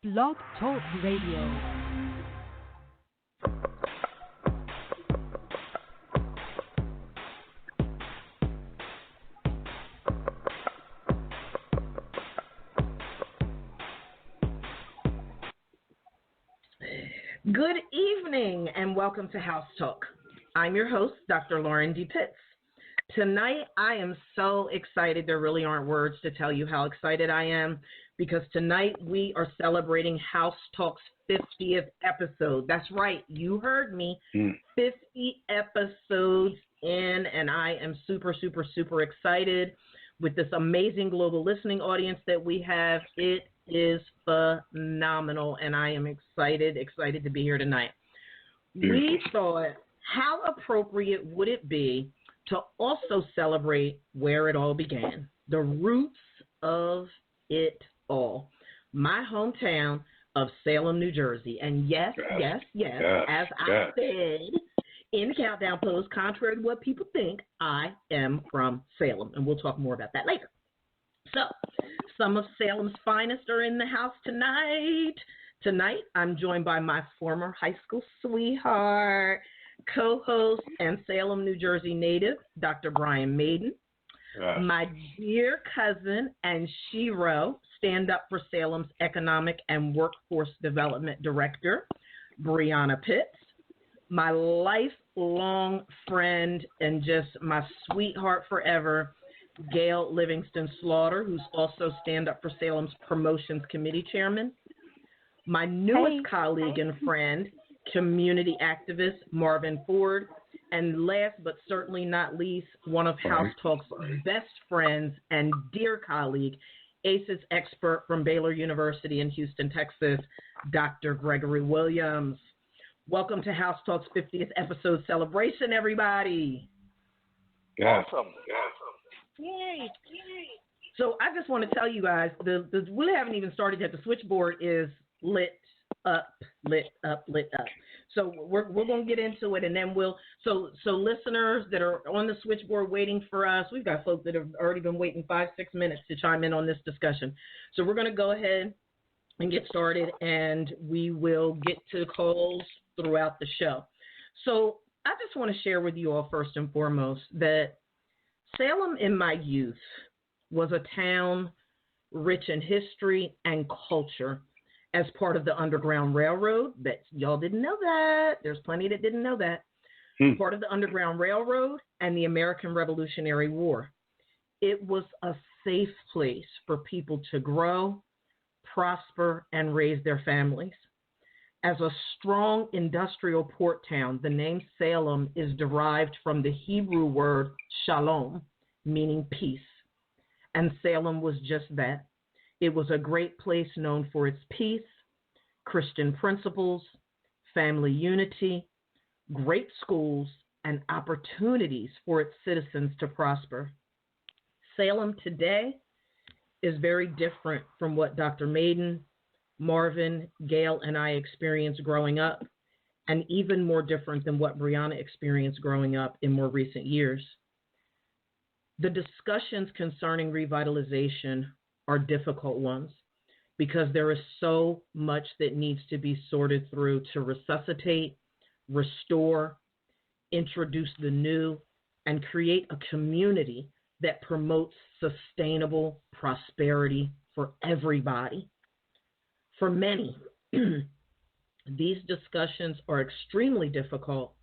Blog Talk Radio. Good evening and welcome to House Talk. I'm your host, Dr. Lauren D. Pitts. Tonight, I am so excited. There really aren't words to tell you how excited I am because tonight we are celebrating House Talk's 50th episode. That's right. You heard me. 50 episodes in, and I am super, super, super excited with this amazing global listening audience that we have. It is phenomenal, and I am excited to be here tonight. We thought, how appropriate would it be to also celebrate where it all began, the roots of it all, my hometown of Salem, New Jersey. And yes, as I said in the countdown post, contrary to what people think, I am from Salem, and we'll talk more about that later. So, some of Salem's finest are in the house tonight. Tonight, I'm joined by my former high school sweetheart, co-host, and Salem, New Jersey native, Dr. Brian Maiden. My dear cousin and Shiro, stand up for Salem's Economic and Workforce Development Director, Brianna Pitts. My lifelong friend and just my sweetheart forever, Gail Livingston-Slaughter, who's also stand up for Salem's Promotions Committee Chairman. My newest colleague and friend, community activist Marvin Ford, and last but certainly not least, one of House Talk's best friends and dear colleague, ACEs expert from Baylor University in Houston, Texas, Dr. Gregory Williams. Welcome to House Talk's 50th episode celebration, everybody. Awesome. Yay. So I just want to tell you guys, we haven't even started yet. The switchboard is lit up. So we're going to get into it, and then so listeners that are on the switchboard waiting for us, we've got folks that have already been waiting 5-6 minutes to chime in on this discussion. So we're going to go ahead and get started, and we will get to calls throughout the show. So I just want to share with you all first and foremost that Salem in my youth was a town rich in history and culture as part of the Underground Railroad. That y'all didn't know that. There's plenty that didn't know that. Part of the Underground Railroad and the American Revolutionary War. It was a safe place for people to grow, prosper, and raise their families. As a strong industrial port town, the name Salem is derived from the Hebrew word shalom, meaning peace. And Salem was just that. It was a great place known for its peace, Christian principles, family unity, great schools, and opportunities for its citizens to prosper. Salem today is very different from what Dr. Maiden, Marvin, Gail, and I experienced growing up, and even more different than what Brianna experienced growing up in more recent years. The discussions concerning revitalization are difficult ones because there is so much that needs to be sorted through to resuscitate, restore, introduce the new, and create a community that promotes sustainable prosperity for everybody. For many, these discussions are extremely difficult,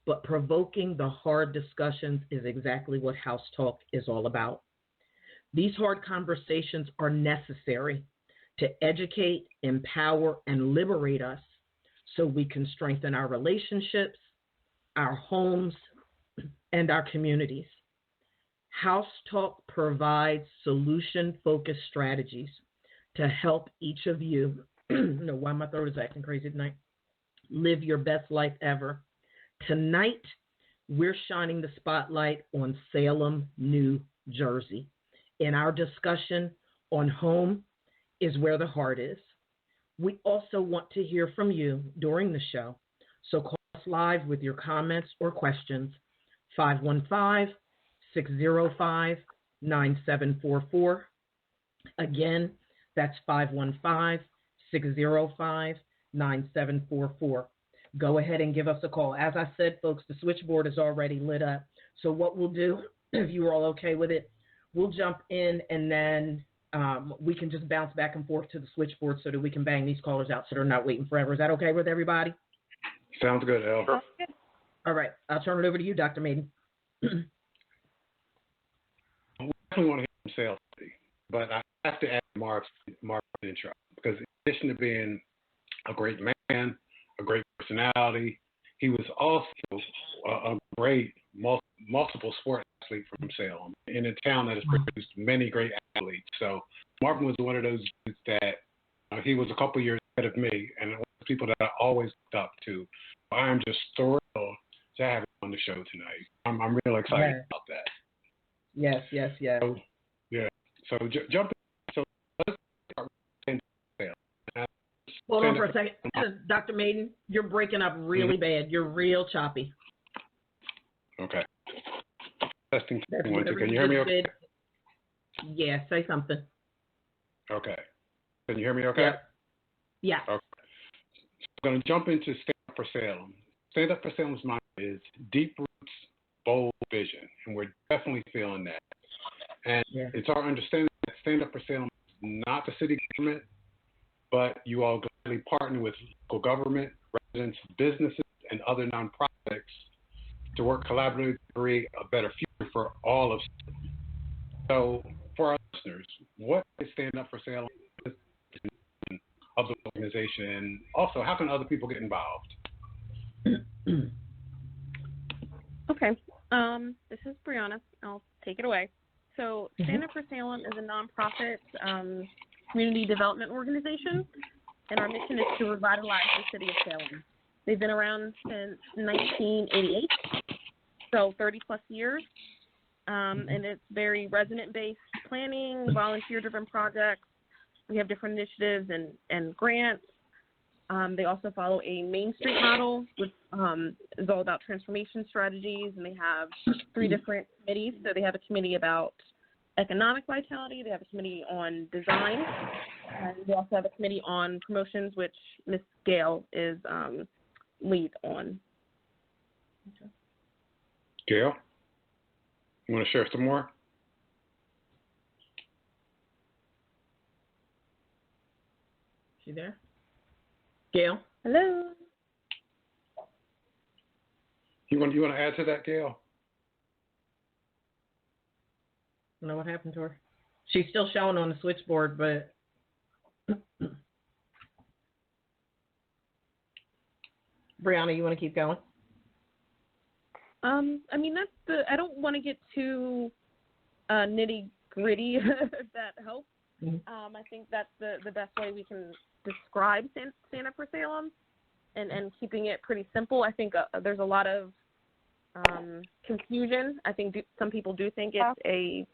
but provoking the hard discussions is exactly what House Talk is all about. These hard conversations are necessary to educate, empower, and liberate us so we can strengthen our relationships, our homes, and our communities. House Talk provides solution-focused strategies to help each of you, no, why my throat is acting crazy tonight, live your best life ever. Tonight, we're shining the spotlight on Salem, New Jersey. In our discussion on home is where the heart is. We also want to hear from you during the show, so call us live with your comments or questions, 515-605-9744. Again, that's 515 605-9744. Go ahead and give us a call. As I said, folks, the switchboard is already lit up. So what we'll do, if you are all okay with it, we'll jump in and then we can just bounce back and forth to the switchboard so that we can bang these callers out so they're not waiting forever. Is that okay with everybody? Sounds good, El. Sure. All right. I'll turn it over to you, Dr. Maiden. We definitely want to hear from Salem, but I have to add Mark's intro because in addition to being a great man, a great personality, he was also a great multiple sport athlete from Salem in a town that has produced many great athletes. So Marvin was one of those dudes that he was a couple years ahead of me and one of the people that I always looked up to. I am just thrilled to have him on the show tonight. I'm real excited about that. Yes. So, yeah. So jump in. So let's start with Salem. Hold on for a second. Dr. Maiden, you're breaking up really bad. You're real choppy. Okay. Testing. Can you hear me okay? Yeah, say something. Okay. Can you hear me okay? Yeah. Okay. So I'm going to jump into Stand Up for Salem. Stand Up for Salem's motto is deep roots, bold vision, and we're definitely feeling that. And it's our understanding that Stand Up for Salem is not the city government, but you all gladly partner with local government, residents, businesses, and other nonprofits to work collaboratively to create a better future for all of Salem. So, for our listeners, what is Stand Up for Salem of the organization, and also how can other people get involved? Okay. This is Brianna. I'll take it away. So, Stand Up for Salem is a nonprofit community development organization, and our mission is to revitalize the city of Salem. They've been around since 1988, so 30-plus years, and it's very resident-based planning, volunteer-driven projects. We have different initiatives and grants. They also follow a Main Street model, which is all about transformation strategies, and they have 3 different committees. So they have a committee about economic vitality, they have a committee on design, and they also have a committee on promotions, which Ms. Gail is lead on. Gail, you want to share some more? She there? Gail? Hello. You want to add to that, Gail? I don't know what happened to her. She's still showing on the switchboard, but Brianna, you want to keep going? I mean, I don't want to get too nitty gritty, if that helps. I think that's the best way we can describe Stand Up for Salem, and keeping it pretty simple. I think there's a lot of confusion. I think some people do think it's a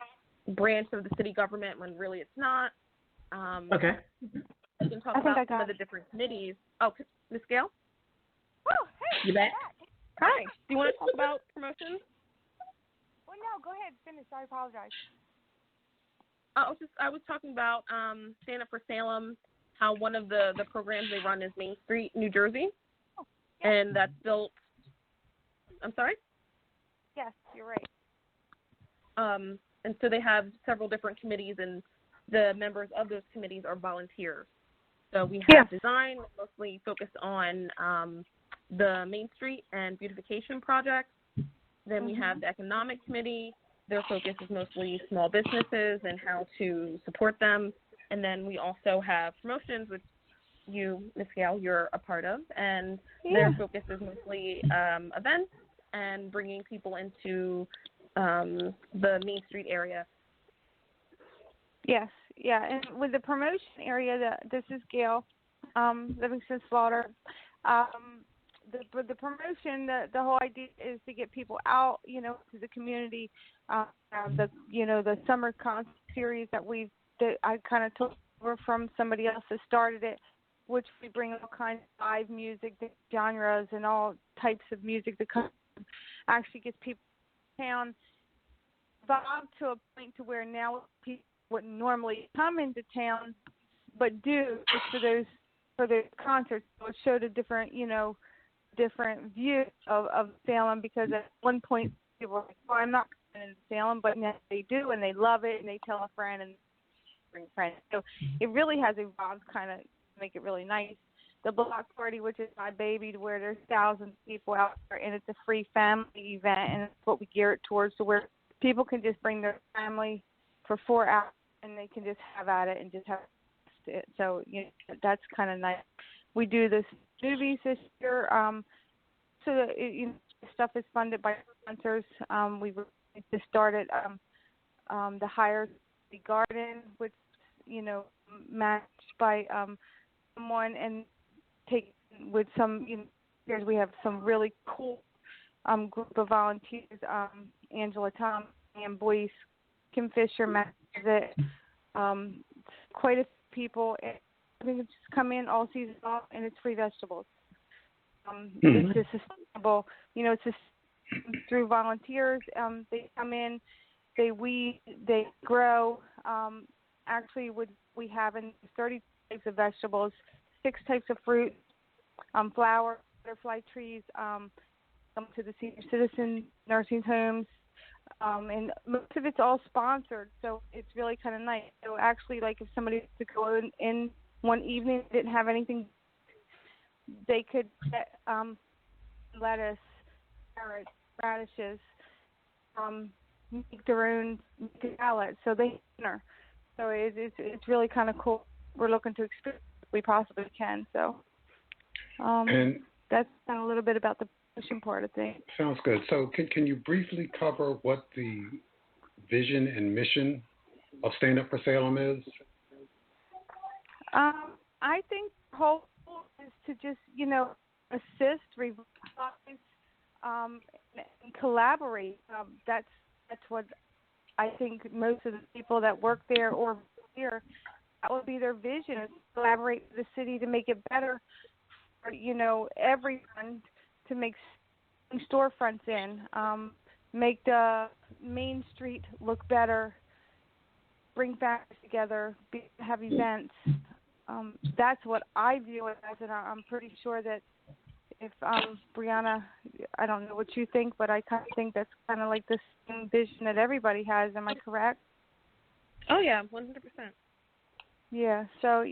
branch of the city government when really it's not. Okay. I can talk about some of the different committees. Oh, Ms. Gail? Oh, hey. You back? Hi. Do you want to talk about promotions? Well, no, go ahead. Finish. I apologize. I was talking about Stand Up for Salem, how one of the programs they run is Main Street, New Jersey, and that's built. I'm sorry? Yes, you're right. And so they have several different committees, and the members of those committees are volunteers. So we have design, mostly focused on the Main Street and beautification projects. Then we have the economic committee. Their focus is mostly small businesses and how to support them. And then we also have promotions, which you, Ms. Gail, you're a part of. And their focus is mostly events and bringing people into the Main Street area. Yes, and with the promotion area, this is Gail Livingston-Slaughter. The promotion, the whole idea is to get people out, to the community. The summer concert series that I kind of took over from somebody else that started it, which we bring all kinds of live music, genres, and all types of music that actually gets people in town involved to a point to where now people wouldn't normally come into town, but do for those for the concert. So it showed a different, different view of Salem, because at one point people were like, "Oh, I'm not going to Salem," but now they do, and they love it, and they tell a friend and bring friends. So it really has evolved, kind of make it really nice. The block party, which is my baby, to where there's thousands of people out there, and it's a free family event, and it's what we gear it towards, to where people can just bring their family for 4 hours, and they can just have at it and just have it. So that's kind of nice. We do this movies this year, so that stuff is funded by sponsors. We just started the Higher Garden, which matched by someone, and take with some years we have some really cool group of volunteers. Angela Tom, Ann Boyce, Kim Fisher, Matt Visit, quite a few people. I think it's just come in all season long, and it's free vegetables. It's just sustainable. It's just through volunteers. They come in, they weed, they grow. Actually, we have in 30 types of vegetables, 6 types of fruit, flower, butterfly trees, come to the senior citizen nursing homes, and most of it's all sponsored, so it's really kind of nice. So actually, like if somebody was to go in one evening, didn't have anything, they could get lettuce, carrots, radishes, make their own salad. So they dinner. So it's really kind of cool. We're looking to experience if we possibly can. So and that's kind of a little bit about the pushing part of things. Sounds good. So can you briefly cover what the vision and mission of Stand Up for Salem is? I think the whole goal is to just, assist, revitalize, and collaborate. That's what I think most of the people that work there or here, that would be their vision, is to collaborate with the city to make it better for, everyone, to make storefronts make the main street look better, bring families together, have events. That's what I view it as, and I'm pretty sure that if Brianna, I don't know what you think, but I kind of think that's kind of like the same vision that everybody has. Am I correct? Oh yeah, 100%. Yeah. So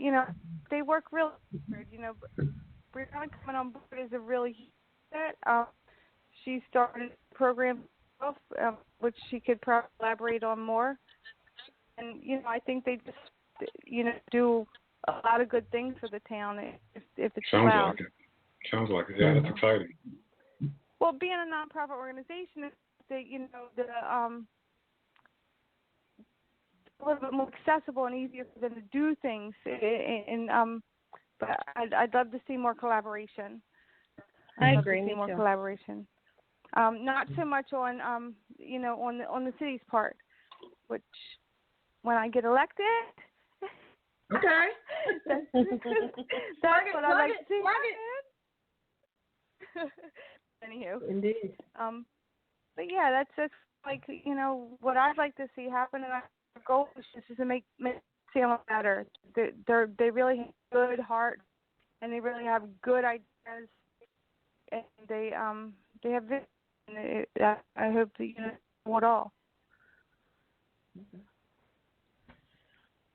they work really hard. Brianna coming on board is a really set. She started a program herself, which she could probably elaborate on more. And I think they just do a lot of good things for the town if it's allowed. Sounds like it. Yeah, that's exciting. Well, being a nonprofit organization, the a little bit more accessible and easier for them to do things. But I'd love to see more collaboration. I agree. More collaboration. Not so much on on the city's part, which when I get elected. Okay. that's what I like to see. Anywho. Indeed. But yeah, that's like what I'd like to see happen, and our goal is just to make Salem better. They really have good heart, and they really have good ideas, and they have vision. I hope that know it all.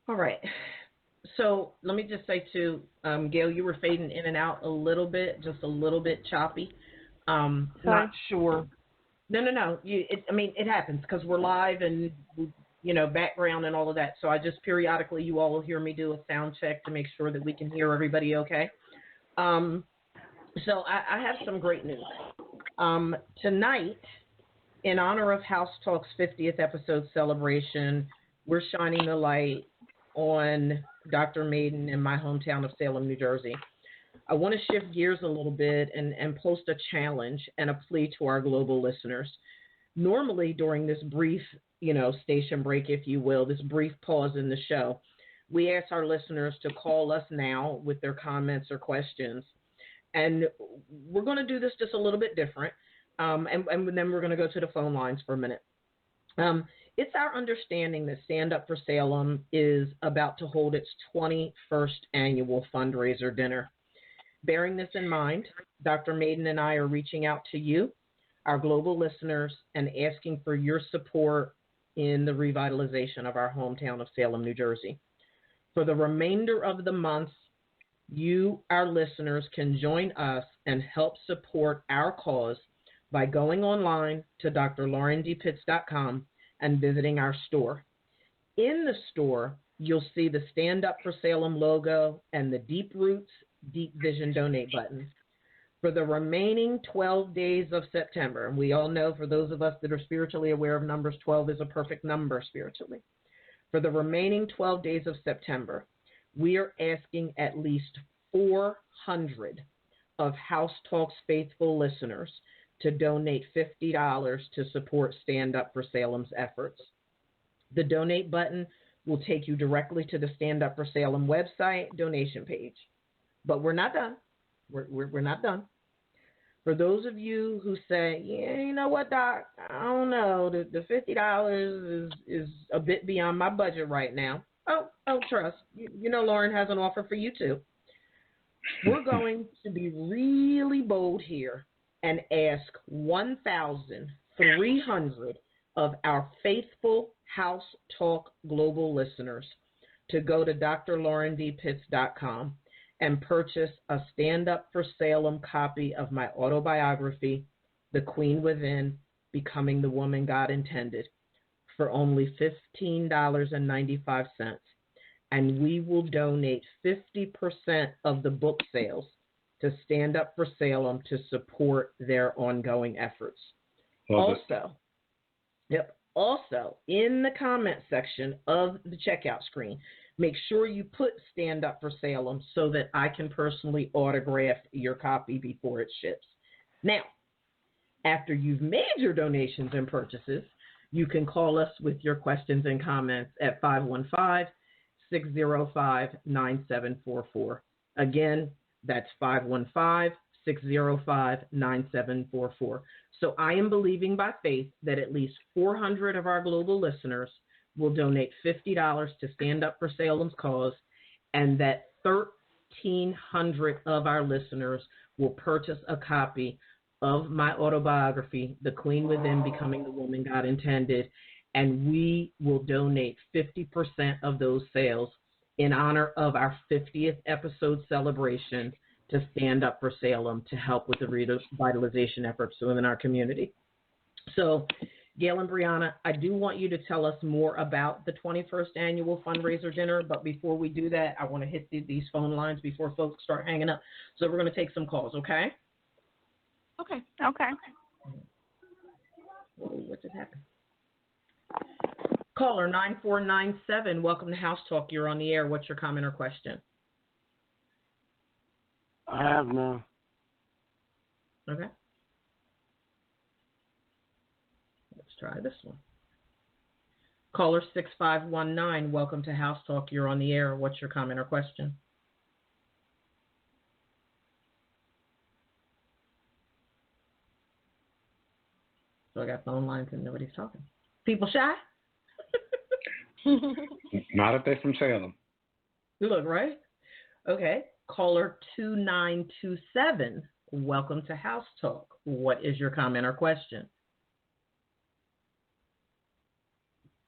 All right. So let me just say too, Gail, you were fading in and out a little bit, just a little bit choppy. Not sure. No. It happens because we're live and background and all of that. So I just periodically, you all will hear me do a sound check to make sure that we can hear everybody okay. So I have some great news. Tonight, in honor of House Talk's 50th episode celebration, we're shining the light on Dr. Maiden in my hometown of Salem, New Jersey. I want to shift gears a little bit and post a challenge and a plea to our global listeners. Normally, during this brief, station break, if you will, this brief pause in the show, we ask our listeners to call us now with their comments or questions. And we're going to do this just a little bit different. And then we're going to go to the phone lines for a minute. it's our understanding that Stand Up for Salem is about to hold its 21st annual fundraiser dinner. Bearing this in mind, Dr. Maiden and I are reaching out to you, our global listeners, and asking for your support in the revitalization of our hometown of Salem, New Jersey. For the remainder of the month, you, our listeners, can join us and help support our cause by going online to drlaurendpitts.com and visiting our store. In the store, you'll see the Stand Up for Salem logo and the Deep Roots, Deep Vision Donate button. For the remaining 12 days of September, and we all know, for those of us that are spiritually aware of numbers, 12 is a perfect number spiritually. For the remaining 12 days of September, we are asking at least 400 of House Talk's faithful listeners to donate $50 to support Stand Up for Salem's efforts. The donate button will take you directly to the Stand Up for Salem website donation page. But we're not done. We're not done. For those of you who say, yeah, you know what, Doc, I don't know, the $50 is a bit beyond my budget right now. Oh, trust. You know Lauren has an offer for you too. We're going to be really bold here and ask 1,300 of our faithful House Talk Global listeners to go to drlaurendpitts.com and purchase a Stand Up for Salem copy of my autobiography, The Queen Within, Becoming the Woman God Intended, for only $15.95. And we will donate 50% of the book sales to Stand Up for Salem to support their ongoing efforts. Also, in the comment section of the checkout screen, make sure you put Stand Up for Salem so that I can personally autograph your copy before it ships. Now, after you've made your donations and purchases, you can call us with your questions and comments at 515-605-9744. Again, that's 515-605-9744. So I am believing by faith that at least 400 of our global listeners will donate $50 to Stand Up for Salem's cause, and that 1,300 of our listeners will purchase a copy of my autobiography, The Queen Within, Becoming the Woman God Intended, and we will donate 50% of those sales in honor of our 50th episode celebration to Stand Up for Salem to help with the revitalization efforts within our community. So, Gail and Brianna, I do want you to tell us more about the 21st annual fundraiser dinner, but before we do that, I want to hit these phone lines before folks start hanging up. So we're going to take some calls, okay? Okay. What just happened? Caller 9497, welcome to House Talk. You're on the air. What's your comment or question? I have none. Okay. Let's try this one. Caller 6519, welcome to House Talk. You're on the air. What's your comment or question? So I got phone lines and nobody's talking. People shy? Not if they're from Salem. You look, right? Okay. Caller 2927, welcome to House Talk. What is your comment or question?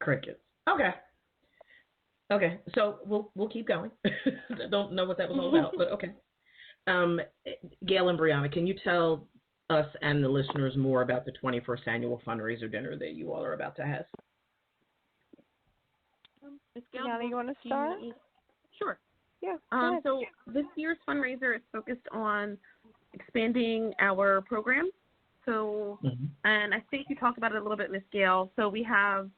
Crickets. Okay. So we'll keep going. I don't know what that was all about, but okay. Gail and Brianna, can you tell us and the listeners more about the 21st annual fundraiser dinner that you all are about to have? Brianna, you want to start? Sure. Yeah. So this year's fundraiser is focused on expanding our program. So, and I think you talked about it a little bit, Ms. Gail. So we have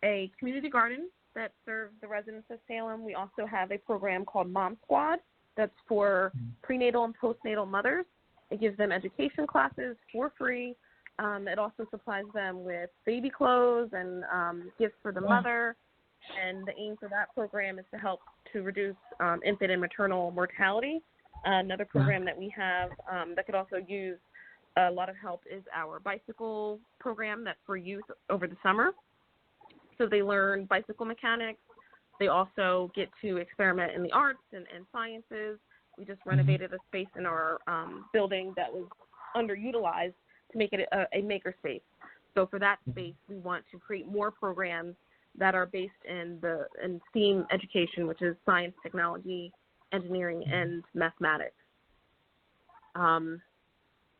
a community garden that serves the residents of Salem. We also have a program called Mom Squad that's for prenatal and postnatal mothers. It gives them education classes for free. It also supplies them with baby clothes and gifts for the mother. And the aim for that program is to help to reduce infant and maternal mortality. Another program that we have that could also use a lot of help is our bicycle program that's for youth over the summer. So they learn bicycle mechanics. They also get to experiment in the arts and sciences. We just renovated a space in our building that was underutilized to make it a maker space. So for that space, we want to create more programs that are based in STEAM education, which is science, technology, engineering, and mathematics. And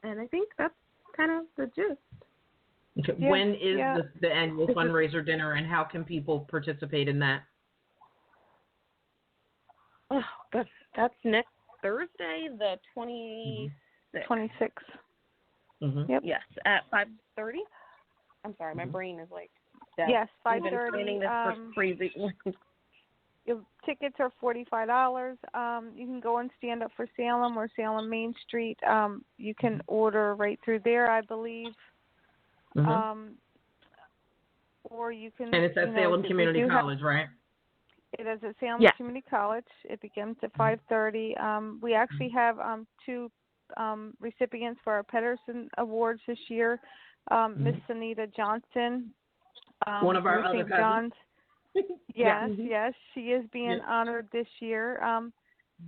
I think that's kind of the gist. Okay. Yeah, When is the annual fundraiser dinner, and how can people participate in that? Oh, that's next Thursday, the 26th. 26. Mm-hmm. Yep. Yes, at 5:30. I'm sorry, my brain is like dead. Yes, We've been 5:30. planning this for crazy. Tickets are $45. You can go and stand up for Salem or Salem Main Street. You can order right through there, I believe. Mm-hmm. Or you can. And it's at Salem Community College, right? It is at Salem Yeah. Community College. It begins at 5:30. We actually have two recipients for our Pedersen Awards this year. Miss Anita Johnson. One of our other cousins. Yes, she is being honored this year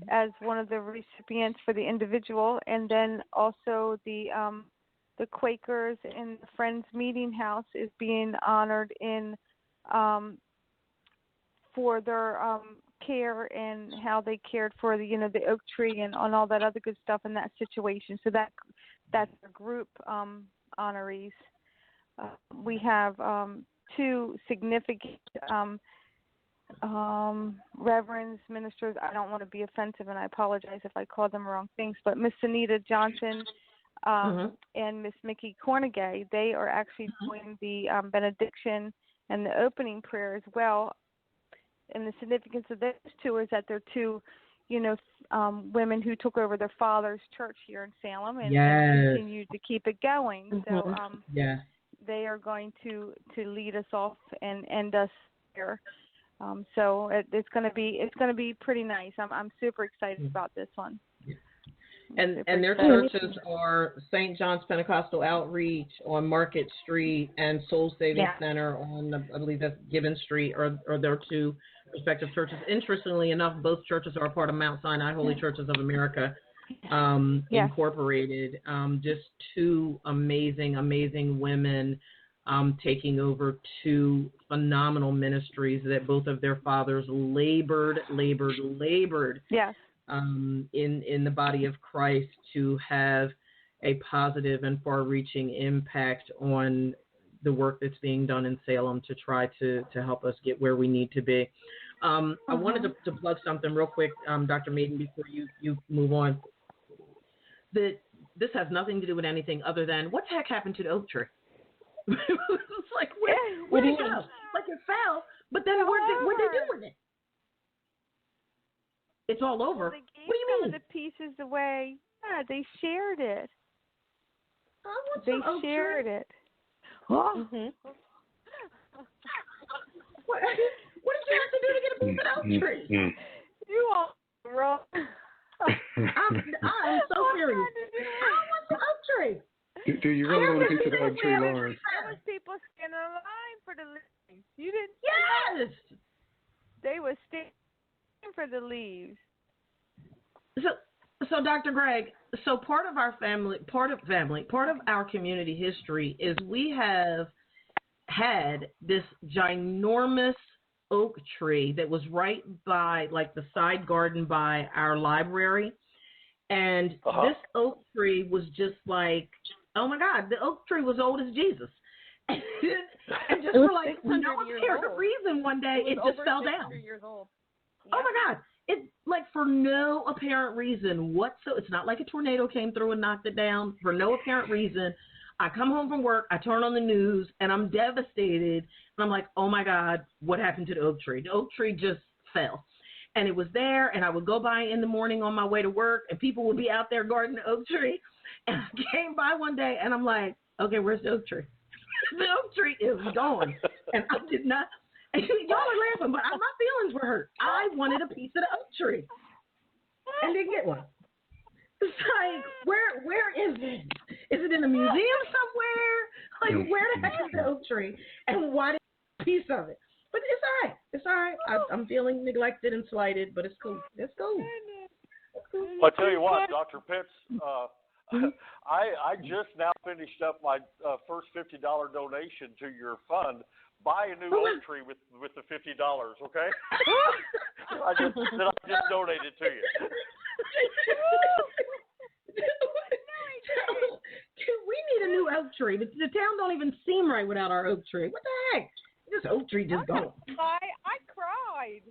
as one of the recipients for the individual, and then also the Quakers in the Friends Meeting House is being honored in for their care and how they cared for the oak tree and on all that other good stuff in that situation. So that's a group honorees. We have two significant reverends, ministers. I don't want to be offensive, and I apologize if I call them wrong things, but Miss Anita Johnson and Miss Mickey Cornegay, they are actually doing the benediction and the opening prayer as well. And the significance of those two is that they're two, women who took over their father's church here in Salem and continued to keep it going. So they are going to lead us off and end us here. So it's going to be pretty nice. I'm super excited about this one. And their churches are St. John's Pentecostal Outreach on Market Street and Soul Saving Center on, I believe that's Gibbon Street, or their two respective churches. Interestingly enough, both churches are a part of Mount Sinai Holy Churches of America, Incorporated. Just two amazing women taking over two phenomenal ministries that both of their fathers labored in the body of Christ to have a positive and far-reaching impact on the work that's being done in Salem to try to help us get where we need to be. I wanted to plug something real quick, Dr. Maiden, before you move on. This has nothing to do with anything other than what the heck happened to the oak tree? It's like, where did it go? Like it fell, but then what did they do with it? It's all over. Well, they gave what do you mean? some of the pieces away. Yeah, they shared it. They shared it. What did you have to do to get a piece of oak tree? You all wrong. I'm so serious. I want the oak tree. Do you really want a piece of the oak tree, Lauren? There was people standing in line for the leaves. You didn't. Yes. They were standing for the leaves. So Dr. Greg, so part of our community history is we have had this ginormous oak tree that was right by, like, the side garden by our library. And this oak tree was just like, oh my God, the oak tree was old as Jesus. And just for like no apparent reason, one day it just fell down. Years old. Yeah. Oh my God. It's like for no apparent reason whatsoever. It's not like a tornado came through and knocked it down. For no apparent reason, I come home from work, I turn on the news, and I'm devastated. And I'm like, oh my God, what happened to the oak tree? The oak tree just fell. And it was there, and I would go by in the morning on my way to work, and people would be out there guarding the oak tree. And I came by one day, and I'm like, okay, where's the oak tree? The oak tree is gone. And I did not. And y'all are laughing, but my feelings were hurt. I wanted a piece of the oak tree and didn't get one. It's like, where is it? Is it in a museum somewhere? Like, where the heck is the oak tree? And why did it piece of it. But it's all right. It's all right. I'm feeling neglected and slighted, but it's cool. It's cool. Well, I tell you what, Dr. Pitts, I just now finished up my first $50 donation to your fund. Buy a new oak tree with the $50, okay? I just donated to you. We need a new oak tree. The town don't even seem right without our oak tree. What the heck? This oak tree just gone. I cried.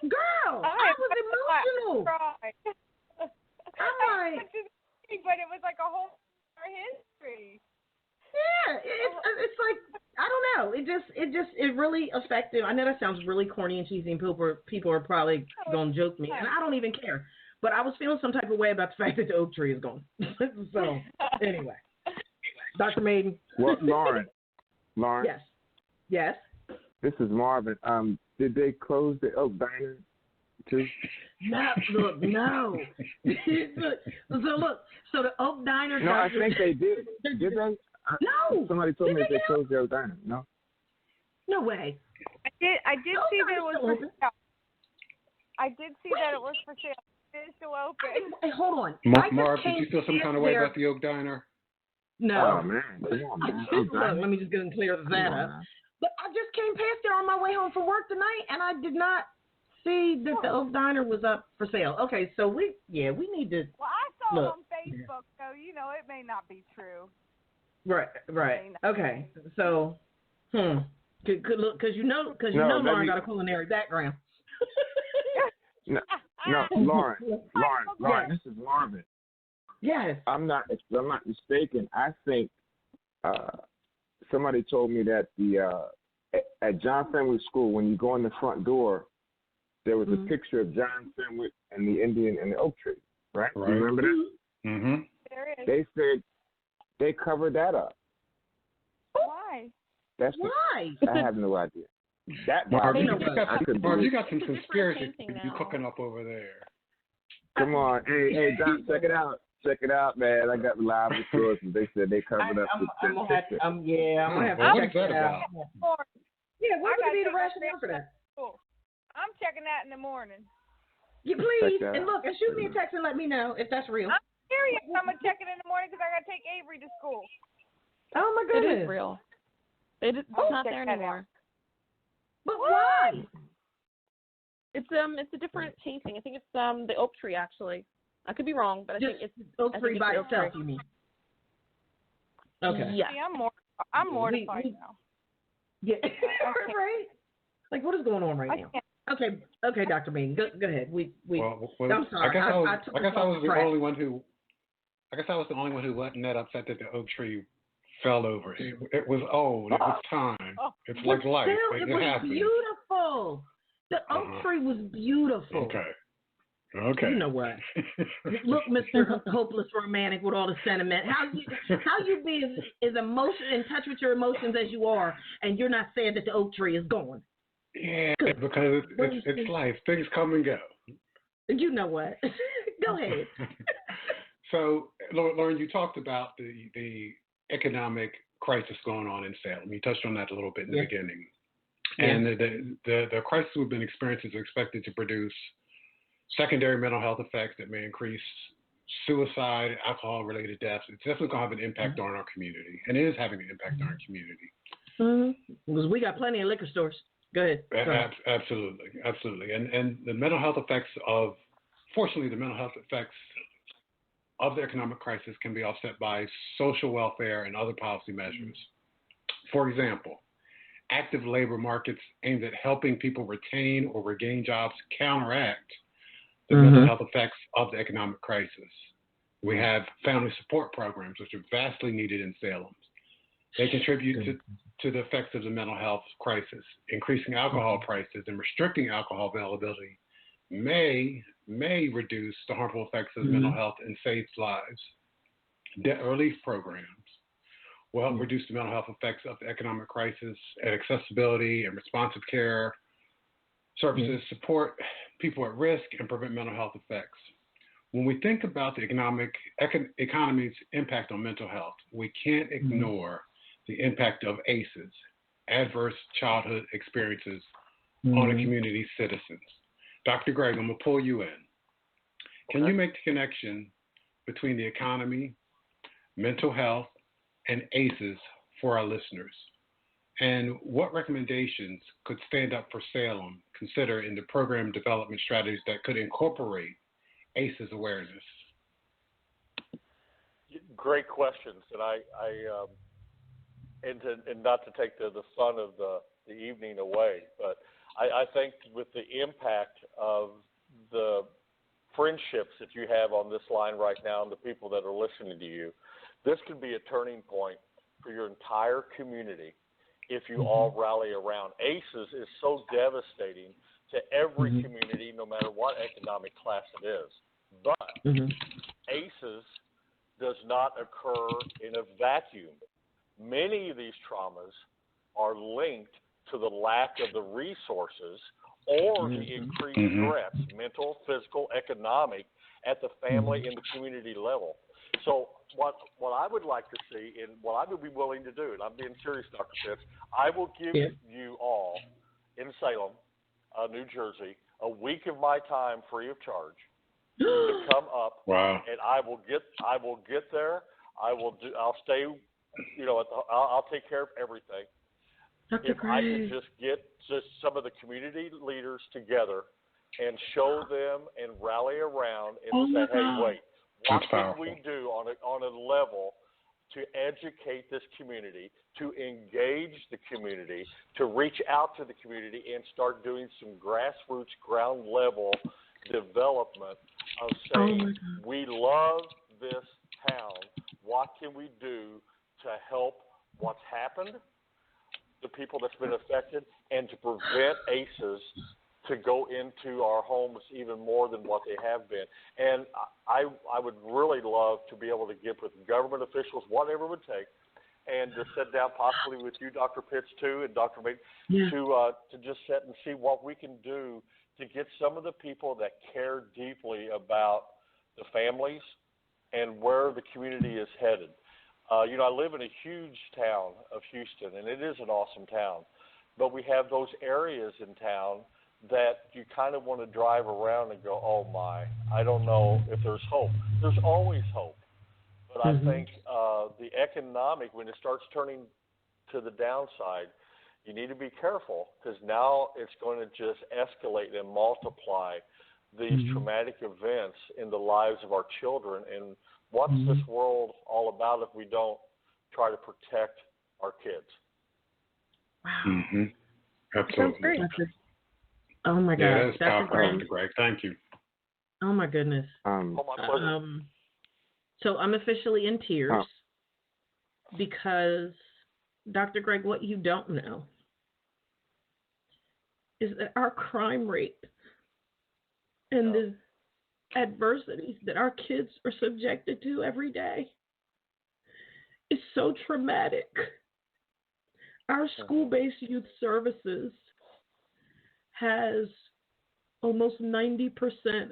Girl, I was emotional. I cried. I'm like, but it was like a whole history. Yeah, it's like, I don't know. It really affected. I know that sounds really corny and cheesy, and people are probably gonna joke me, and I don't even care. But I was feeling some type of way about the fact that the oak tree is gone. So anyway, Dr. Maiden. Well, Lauren. Yes. This is Marvin. Did they close the Oak Diner too? No. So the Oak Diner. No, I think they did. Did they? No. Somebody told me they closed the Oak Diner. No. No way. I did see that it was for sale. I did see that it was for sale. It is still open. Hey, hold on. Marv, did you feel some kind of way about the Oak Diner? No. Oh man, come on, man. Look, let me just go and clear that up. But I just came past there on my way home from work tonight, and I did not see that the Oak Diner was up for sale. Okay, so we need to. Well, I saw it on Facebook, so it may not be true. Right. Okay, so because you know Lauren got a culinary background. No, Lauren, this is Marvin. Yes. I'm not mistaken. I think somebody told me that at John Fenwick School, when you go in the front door, there was a picture of John Fenwick and the Indian and the oak tree. Right? You remember that? Mm-hmm. There is. They said they covered that up. Why? Why? I have no idea. Marv, you got some conspiracy you cooking up over there. Come on, hey, Don, check it out. Check it out, man. I got reliable sources. They said they covered up I'm gonna have to check that out. Yeah, what would be the rationale for that? I'm checking that in the morning. You please, and look, and shoot me a text and let me know if that's real. I'm serious. I'm gonna check it in the morning because I gotta take Avery to school. Oh my goodness, it is real. It's not there anymore. But why? It's a different painting. I think it's the oak tree actually. I could be wrong, but I think it's oak tree by itself. You mean? Okay. Yeah. See, I'm mortified now. Yeah. Right. Like, what is going on right now? Okay, Dr. Bean, go ahead. I'm sorry. I guess I was the only one who wasn't that upset that the oak tree fell over. It was old. It was time. It's like life. It was happened. beautiful. The oak tree was beautiful. Okay. You know what? Look, Mr. Hopeless Romantic with all the sentiment. How you be as in touch with your emotions as you are, and you're not saying that the oak tree is gone. Yeah, because it's life. Things come and go. You know what? Go ahead. So, Lauren, you talked about the economic crisis going on in Salem. You touched on that a little bit in the beginning. Yeah. And the crisis we've been experiencing is expected to produce secondary mental health effects that may increase suicide, alcohol-related deaths. It's definitely going to have an impact on our community, and it is having an impact on our community. Because we got plenty of liquor stores. Go ahead. Absolutely. And the mental health effects of the economic crisis can be offset by social welfare and other policy measures. For example, active labor markets aimed at helping people retain or regain jobs counteract the mental health effects of the economic crisis. We have family support programs, which are vastly needed in Salem. They contribute to the effects of the mental health crisis. Increasing alcohol prices and restricting alcohol availability may reduce the harmful effects of mental health and save lives. Debt relief programs will help reduce the mental health effects of the economic crisis, and accessibility and responsive care services support people at risk and prevent mental health effects. When we think about the economy's impact on mental health, we can't ignore the impact of ACEs, adverse childhood experiences on a community's citizens. Dr. Greg, I'm going to pull you in. Can you make the connection between the economy, mental health, and ACEs for our listeners? And what recommendations could Stand Up for Salem consider in the program development strategies that could incorporate ACEs awareness? Great questions, and not to take the fun of the evening away, but I think with the impact of the friendships that you have on this line right now and the people that are listening to you, this could be a turning point for your entire community if you all rally around. ACEs is so devastating to every community, no matter what economic class it is. But ACEs does not occur in a vacuum. Many of these traumas are linked to the lack of the resources or the increased threats, mental, physical, economic, at the family and the community level. So what I would like to see, and what I would be willing to do, and I'm being serious, Dr. Pitts, I will give you all in Salem, New Jersey, a week of my time free of charge to come up, and I will get there. I'll stay, I'll take care of everything. Dr. If I could just get some of the community leaders together and show them and rally around and say, hey, wait, what can we do on a level to educate this community, to engage the community, to reach out to the community and start doing some grassroots, ground level development of saying, we love this town. What can we do to help what's happened, the people that's been affected, and to prevent ACEs to go into our homes even more than what they have been. And I would really love to be able to get with government officials, whatever it would take, and to sit down possibly with you, Dr. Pitts, too, and Dr. Maiden, to just sit and see what we can do to get some of the people that care deeply about the families and where the community is headed. I live in a huge town of Houston, and it is an awesome town. But we have those areas in town that you kind of want to drive around and go, oh, my, I don't know if there's hope. There's always hope. But I think the economic, when it starts turning to the downside, you need to be careful, because now it's going to just escalate and multiply these traumatic events in the lives of our children. And what's this world all about if we don't try to protect our kids? Wow. Absolutely. Great. Oh, my God. Yeah, that's powerful, Dr. Greg. Thank you. Oh, my goodness. My pleasure. So I'm officially in tears because, Dr. Greg, what you don't know is that our crime rate and the adversities that our kids are subjected to every day is so traumatic. Our school-based youth services has almost 90%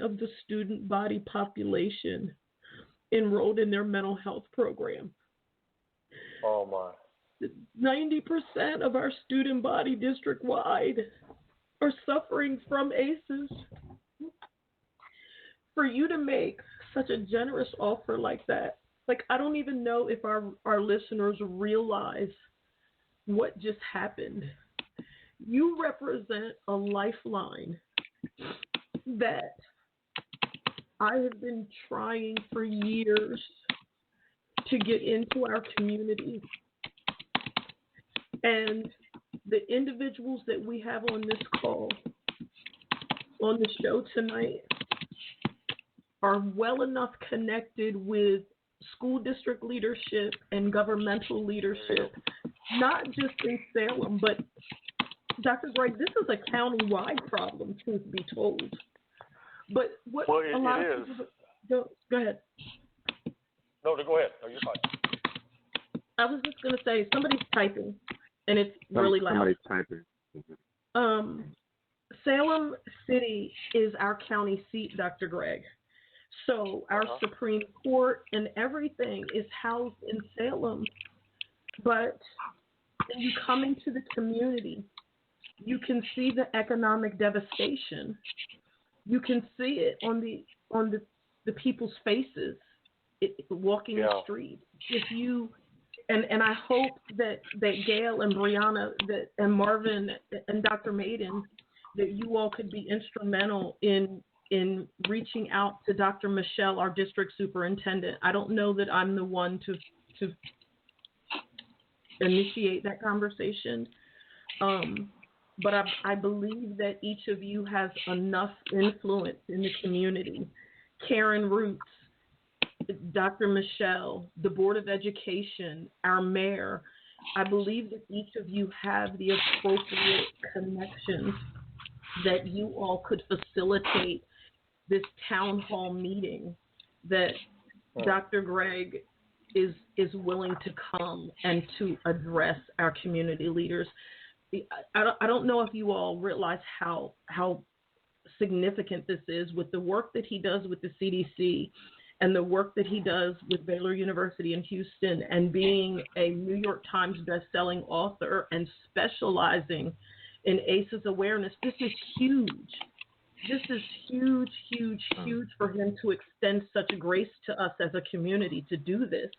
of the student body population enrolled in their mental health program. Oh, my. 90% of our student body district-wide are suffering from ACEs. For you to make such a generous offer like that, I don't even know if our listeners realize what just happened. You represent a lifeline that I have been trying for years to get into our community. And the individuals that we have on this call, on the show tonight, are well enough connected with school district leadership and governmental leadership, not just in Salem, but Dr. Greg, this is a county-wide problem, truth be told. But what a lot of people go ahead. No, go ahead. No, you're fine. I was just going to say, somebody's typing, and it's really loud. Somebody's typing. Salem City is our county seat, Dr. Greg. So our Supreme Court and everything is housed in Salem. But and you come into the community, you can see the economic devastation. You can see it on the people's faces walking the street. If you and I hope that Gail and Brianna and Marvin and Dr. Maiden, that you all could be instrumental in reaching out to Dr. Michelle, our district superintendent. I don't know that I'm the one to initiate that conversation, but I believe that each of you has enough influence in the community. Karen Roots, Dr. Michelle, the Board of Education, our mayor. I believe that each of you have the appropriate connections that you all could facilitate this town hall meeting, that Dr. Greg is willing to come and to address our community leaders. I don't know if you all realize how significant this is with the work that he does with the CDC and the work that he does with Baylor University in Houston, and being a New York Times best-selling author and specializing in ACEs awareness. This is huge. This is huge, huge, huge for him to extend such grace to us as a community to do this.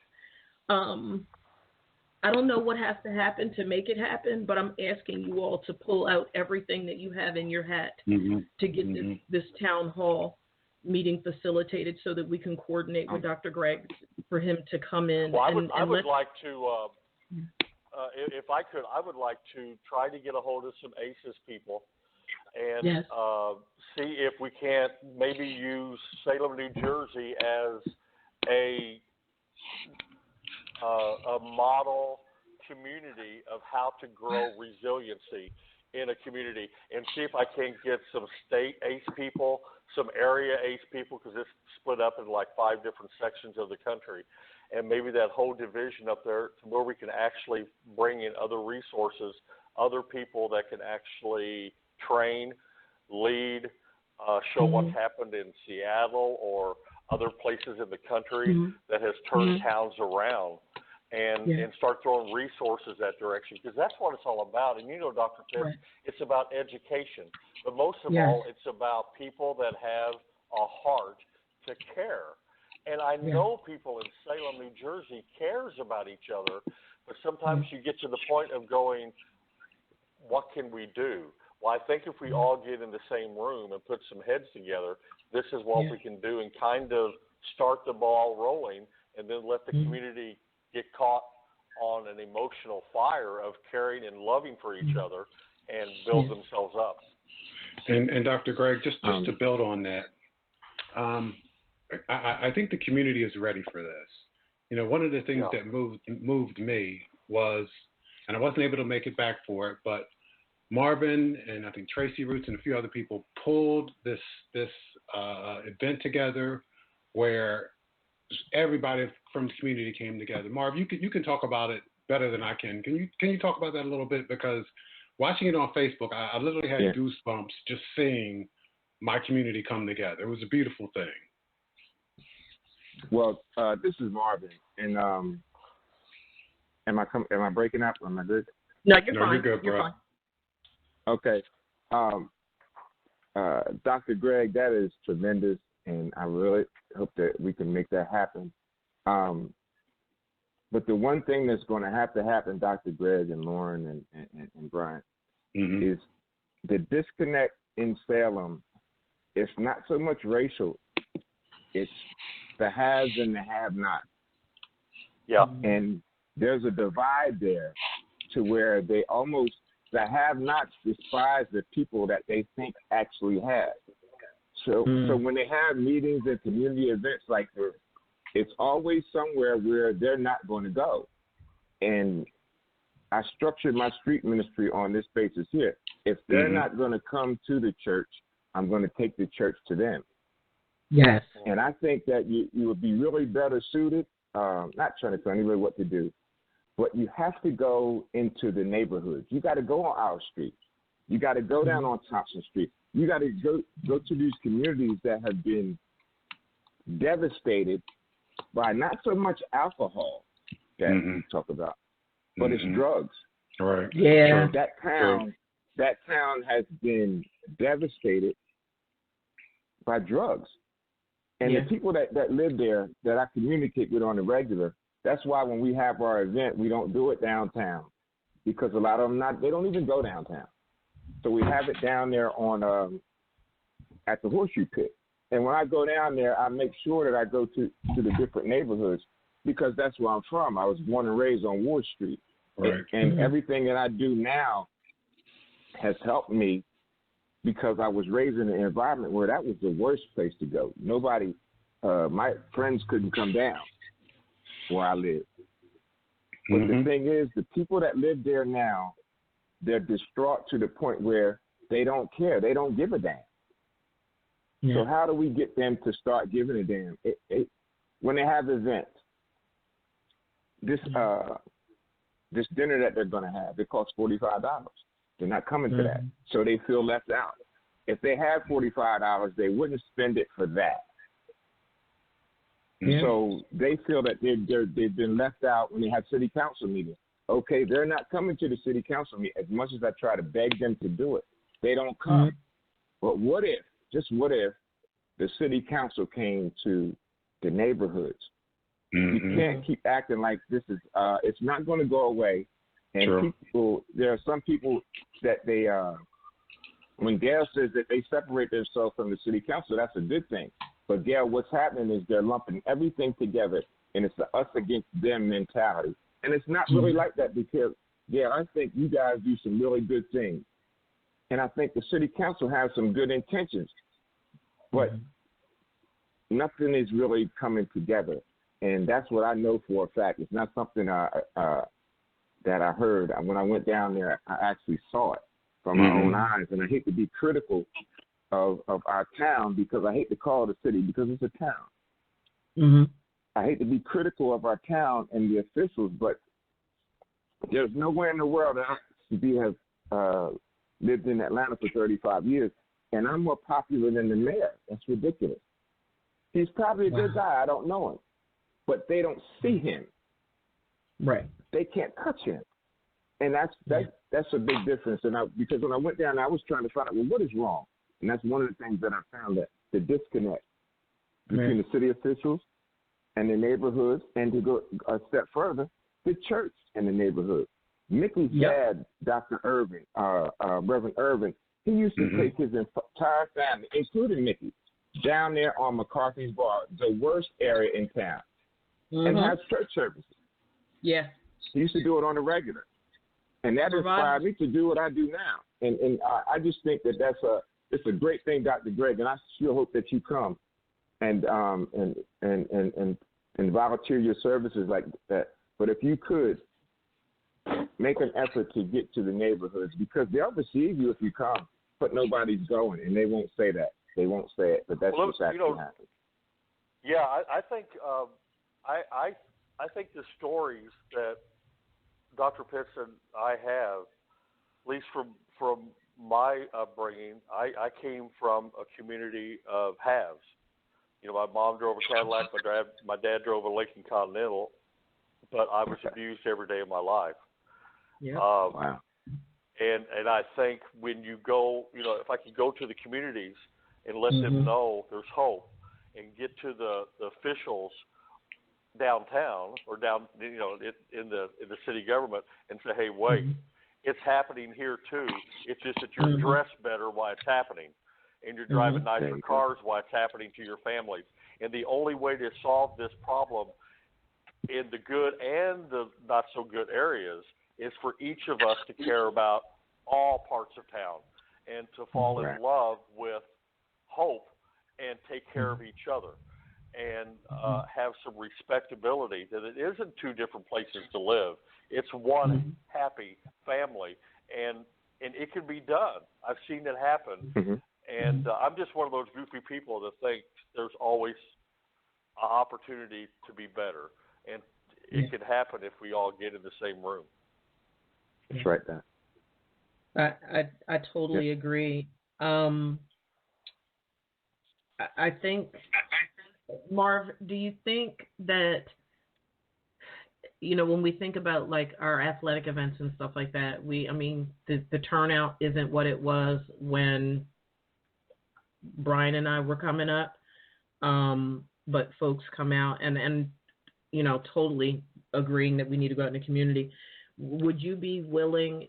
I don't know what has to happen to make it happen, but I'm asking you all to pull out everything that you have in your hat to get this town hall meeting facilitated, so that we can coordinate with Dr. Greg for him to come in. Well, I would like to, if I could, I would like to try to get a hold of some ACES people and see if we can't maybe use Salem, New Jersey as a model community of how to grow resiliency in a community, and see if I can get some state ACE people, some area ACE people, because it's split up in like 5 different sections of the country, and maybe that whole division up there to where we can actually bring in other resources, other people that can actually train, lead, show what's happened in Seattle or other places in the country that has turned towns around, and start throwing resources that direction, because that's what it's all about. And you know, Dr. Pitts, it's about education, but most of all, it's about people that have a heart to care. And I know people in Salem, New Jersey cares about each other, but sometimes you get to the point of going, what can we do? Well, I think if we all get in the same room and put some heads together, this is what we can do, and kind of start the ball rolling, and then let the community get caught on an emotional fire of caring and loving for each other and build themselves up. And Dr. Greg, just to build on that, I think the community is ready for this. You know, one of the things that moved me was, and I wasn't able to make it back for it, but Marvin and I think Tracy Roots and a few other people pulled this event together where everybody from the community came together. Marv, you can talk about it better than I can. Can you talk about that a little bit? Because watching it on Facebook, I literally had goosebumps just seeing my community come together. It was a beautiful thing. Well, this is Marvin, and am I breaking up? Am I good? No, you're fine. You're good, bro. Fine. Okay. Dr. Greg, that is tremendous, and I really hope that we can make that happen. But the one thing that's going to happen, Dr. Greg and Lauren and Brian, is the disconnect in Salem. It's not so much racial. It's the haves and the have-nots. Yeah. And there's a divide there to where the have-nots despise the people that they think actually have. So when they have meetings and community events like this, it's always somewhere where they're not going to go. And I structured my street ministry on this basis here. If they're not going to come to the church, I'm going to take the church to them. Yes. And I think that you would be really better suited, not trying to tell anybody what to do, but you have to go into the neighborhoods. You got to go on our street. You got to go down on Thompson Street. You got to go to these communities that have been devastated by not so much alcohol that we talk about, but it's drugs. Right. Yeah. That town has been devastated by drugs. And the people that live there that I communicate with on the regular, that's why when we have our event, we don't do it downtown, because a lot of them they don't even go downtown. So we have it down there on at the Horseshoe Pit. And when I go down there, I make sure that I go to the different neighborhoods, because that's where I'm from. I was born and raised on Ward Street. Right. And everything that I do now has helped me, because I was raised in an environment where that was the worst place to go. Nobody, my friends couldn't come down where I live. But the thing is, the people that live there now, they're distraught to the point where they don't care. They don't give a damn. Yeah. So how do we get them to start giving a damn? When they have events, this dinner that they're going to have, it costs $45. They're not coming to that. So they feel left out. If they had $45, they wouldn't spend it for that. Yeah. So they feel that they've been left out when they have city council meetings. Okay, they're not coming to the city council meeting. As much as I try to beg them to do it, they don't come. But what if, just what if, the city council came to the neighborhoods? You can't keep acting like this is, it's not going to go away. And there are some people that they, when Gail says that they separate themselves from the city council, that's a good thing. But Gail, what's happening is they're lumping everything together, and it's the us against them mentality. And it's not really like that, because, Gail, I think you guys do some really good things. And I think the city council has some good intentions, but nothing is really coming together. And that's what I know for a fact. It's not something that I heard. When I went down there, I actually saw it from my own eyes. And I hate to be critical of our town, because I hate to call it a city, because it's a town. I hate to be critical of our town and the officials, but there's nowhere in the world that I have lived in Atlanta for 35 years, and I'm more popular than the mayor. That's ridiculous. He's probably a good guy. I don't know him. But they don't see him. Right. They can't touch him. And that's a big difference. And because when I went down, I was trying to find out, well, what is wrong? And that's one of the things that I found, that the disconnect between the city officials and the neighborhoods, and to go a step further, the church and the neighborhood. Mickey's dad, Dr. Irvin, Reverend Irvin, he used to take his entire family, including Mickey, down there on McCarthy's Bar, the worst area in town, and have church services. Yeah. He used to do it on the regular. And that inspired me to do what I do now. And I just think that it's a great thing, Dr. Greg, and I sure hope that you come and volunteer your services like that. But if you could, make an effort to get to the neighborhoods, because they'll receive you if you come, but nobody's going, and they won't say that. They won't say it, but that's what's actually happening. Yeah, I think I think the stories that Dr. Pitts and I have, at least from my upbringing, I came from a community of haves. You know, my mom drove a Cadillac, my dad drove a Lincoln Continental, but I was abused every day of my life. Yeah. Wow. And I think when you go, if I could go to the communities and let them know there's hope, and get to the officials downtown or down, in the city government, and say, hey, wait, it's happening here too. It's just that you're dressed better while it's happening, and you're driving nicer cars while it's happening to your families. And the only way to solve this problem in the good and the not so good areas is for each of us to care about all parts of town, and to fall in love with hope, and take care of each other, and have some respectability, that it isn't two different places to live. It's one happy family, and it can be done. I've seen it happen. And I'm just one of those goofy people that think there's always an opportunity to be better, and it can happen if we all get in the same room. That's right, Dan. I totally agree. I think, Marv, do you think that when we think about like our athletic events and stuff like that, the turnout isn't what it was when Brian and I were coming up. But folks come out and totally agreeing that we need to go out in the community. Would you be willing,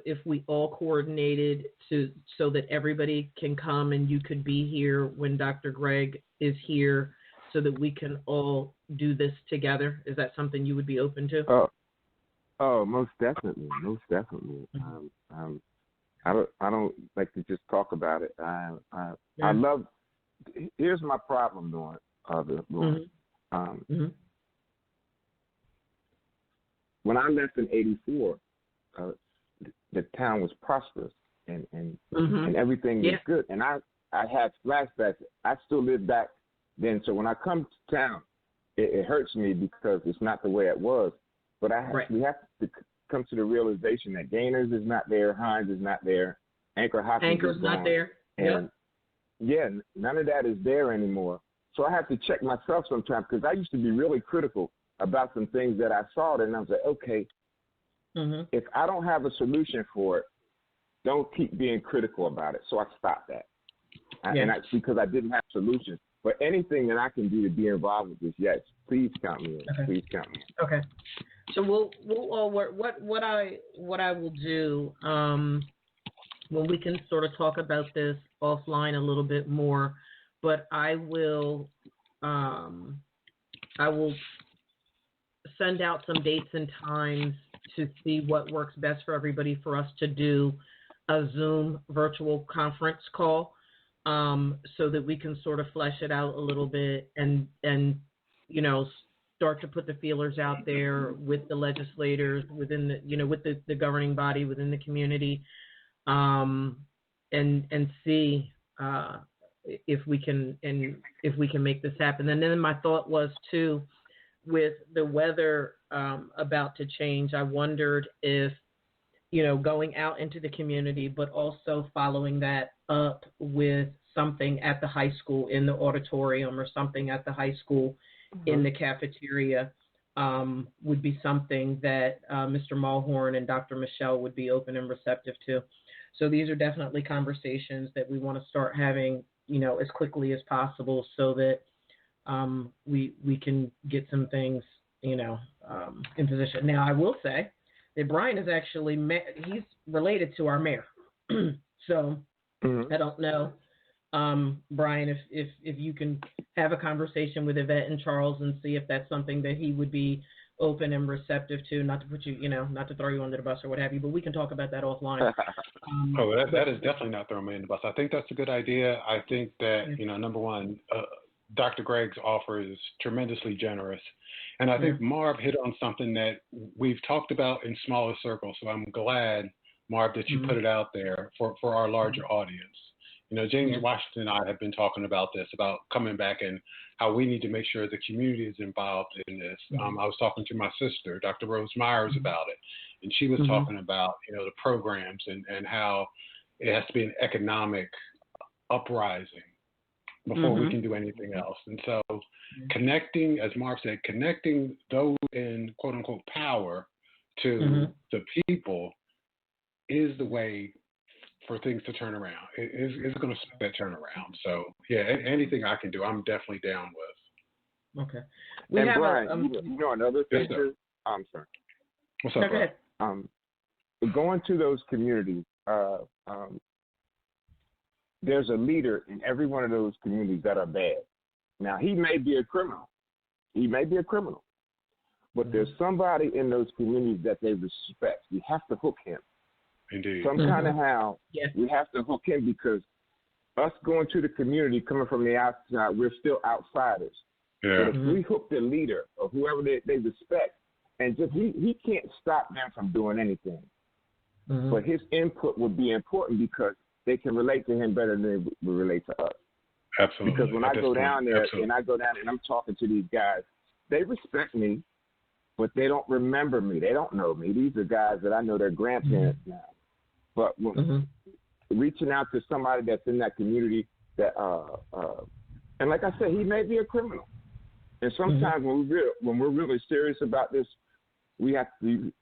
if we all coordinated so that everybody can come and you could be here when Dr. Greg is here, so that we can all do this together? Is that something you would be open to? Oh, most definitely, most definitely. I don't like to just talk about it. I love. Here's my problem, Lauren. When I left in '84, the town was prosperous and everything was good. And I had flashbacks. I still live back then. So when I come to town, it hurts me because it's not the way it was. But we have to come to the realization that Gainers is not there, Hines is not there, Anchor's not there. And none of that is there anymore. So I have to check myself sometimes, because I used to be really critical about some things that I saw, and I was like, okay, if I don't have a solution for it, don't keep being critical about it. So I stopped that. Because I didn't have solutions. But anything that I can do to be involved with this, yes, please count me in. Okay. Please count me in. Okay. So we'll all work. What I will do, when we can sort of talk about this offline a little bit more, but I will send out some dates and times to see what works best for everybody for us to do a Zoom virtual conference call, so that we can sort of flesh it out a little bit and start to put the feelers out there with the legislators within the, with the governing body within the community, and see if we can make this happen. And then my thought was too, with the weather about to change, I wondered if, going out into the community, but also following that up with something at the high school in the auditorium, or something at the high school in the cafeteria, would be something that Mr. Mulhorn and Dr. Michelle would be open and receptive to. So these are definitely conversations that we want to start having, as quickly as possible, so that we can get some things, in position. Now, I will say that Brian is actually, he's related to our mayor. So I don't know, Brian, if you can have a conversation with Yvette and Charles and see if that's something that he would be open and receptive to, not to put you, not to throw you under the bus or what have you, but we can talk about that offline. That is definitely not throwing me under the bus. I think that's a good idea. I think that, number one, Dr. Gregg's offer is tremendously generous. And I think Marv hit on something that we've talked about in smaller circles. So I'm glad, Marv, that you put it out there for our larger audience. James Washington and I have been talking about this, about coming back and how we need to make sure the community is involved in this. I was talking to my sister, Dr. Rose Myers, about it. And she was talking about, the programs and how it has to be an economic uprising before we can do anything else. And so connecting, as Marv said, connecting those in quote unquote power to the people is the way for things to turn around. It's going to start that turnaround. So anything I can do, I'm definitely down with. Okay. Brian, another thing too. I'm sorry. What's up, Brian? Going to those communities, there's a leader in every one of those communities that are bad. Now, he may be a criminal. But there's somebody in those communities that they respect. We have to hook him. Indeed. Some kind of how we have to hook him, because us going to the community, coming from the outside, we're still outsiders. Yeah. But if we hook the leader or whoever they respect, and just he can't stop them from doing anything. But his input would be important, because they can relate to him better than they would relate to us. Absolutely. Because when I go down there and I'm talking to these guys, they respect me, but they don't remember me. They don't know me. These are guys that I know their grandparents now. But when reaching out to somebody that's in that community that, and like I said, he may be a criminal. And sometimes when we're really serious about this, we have to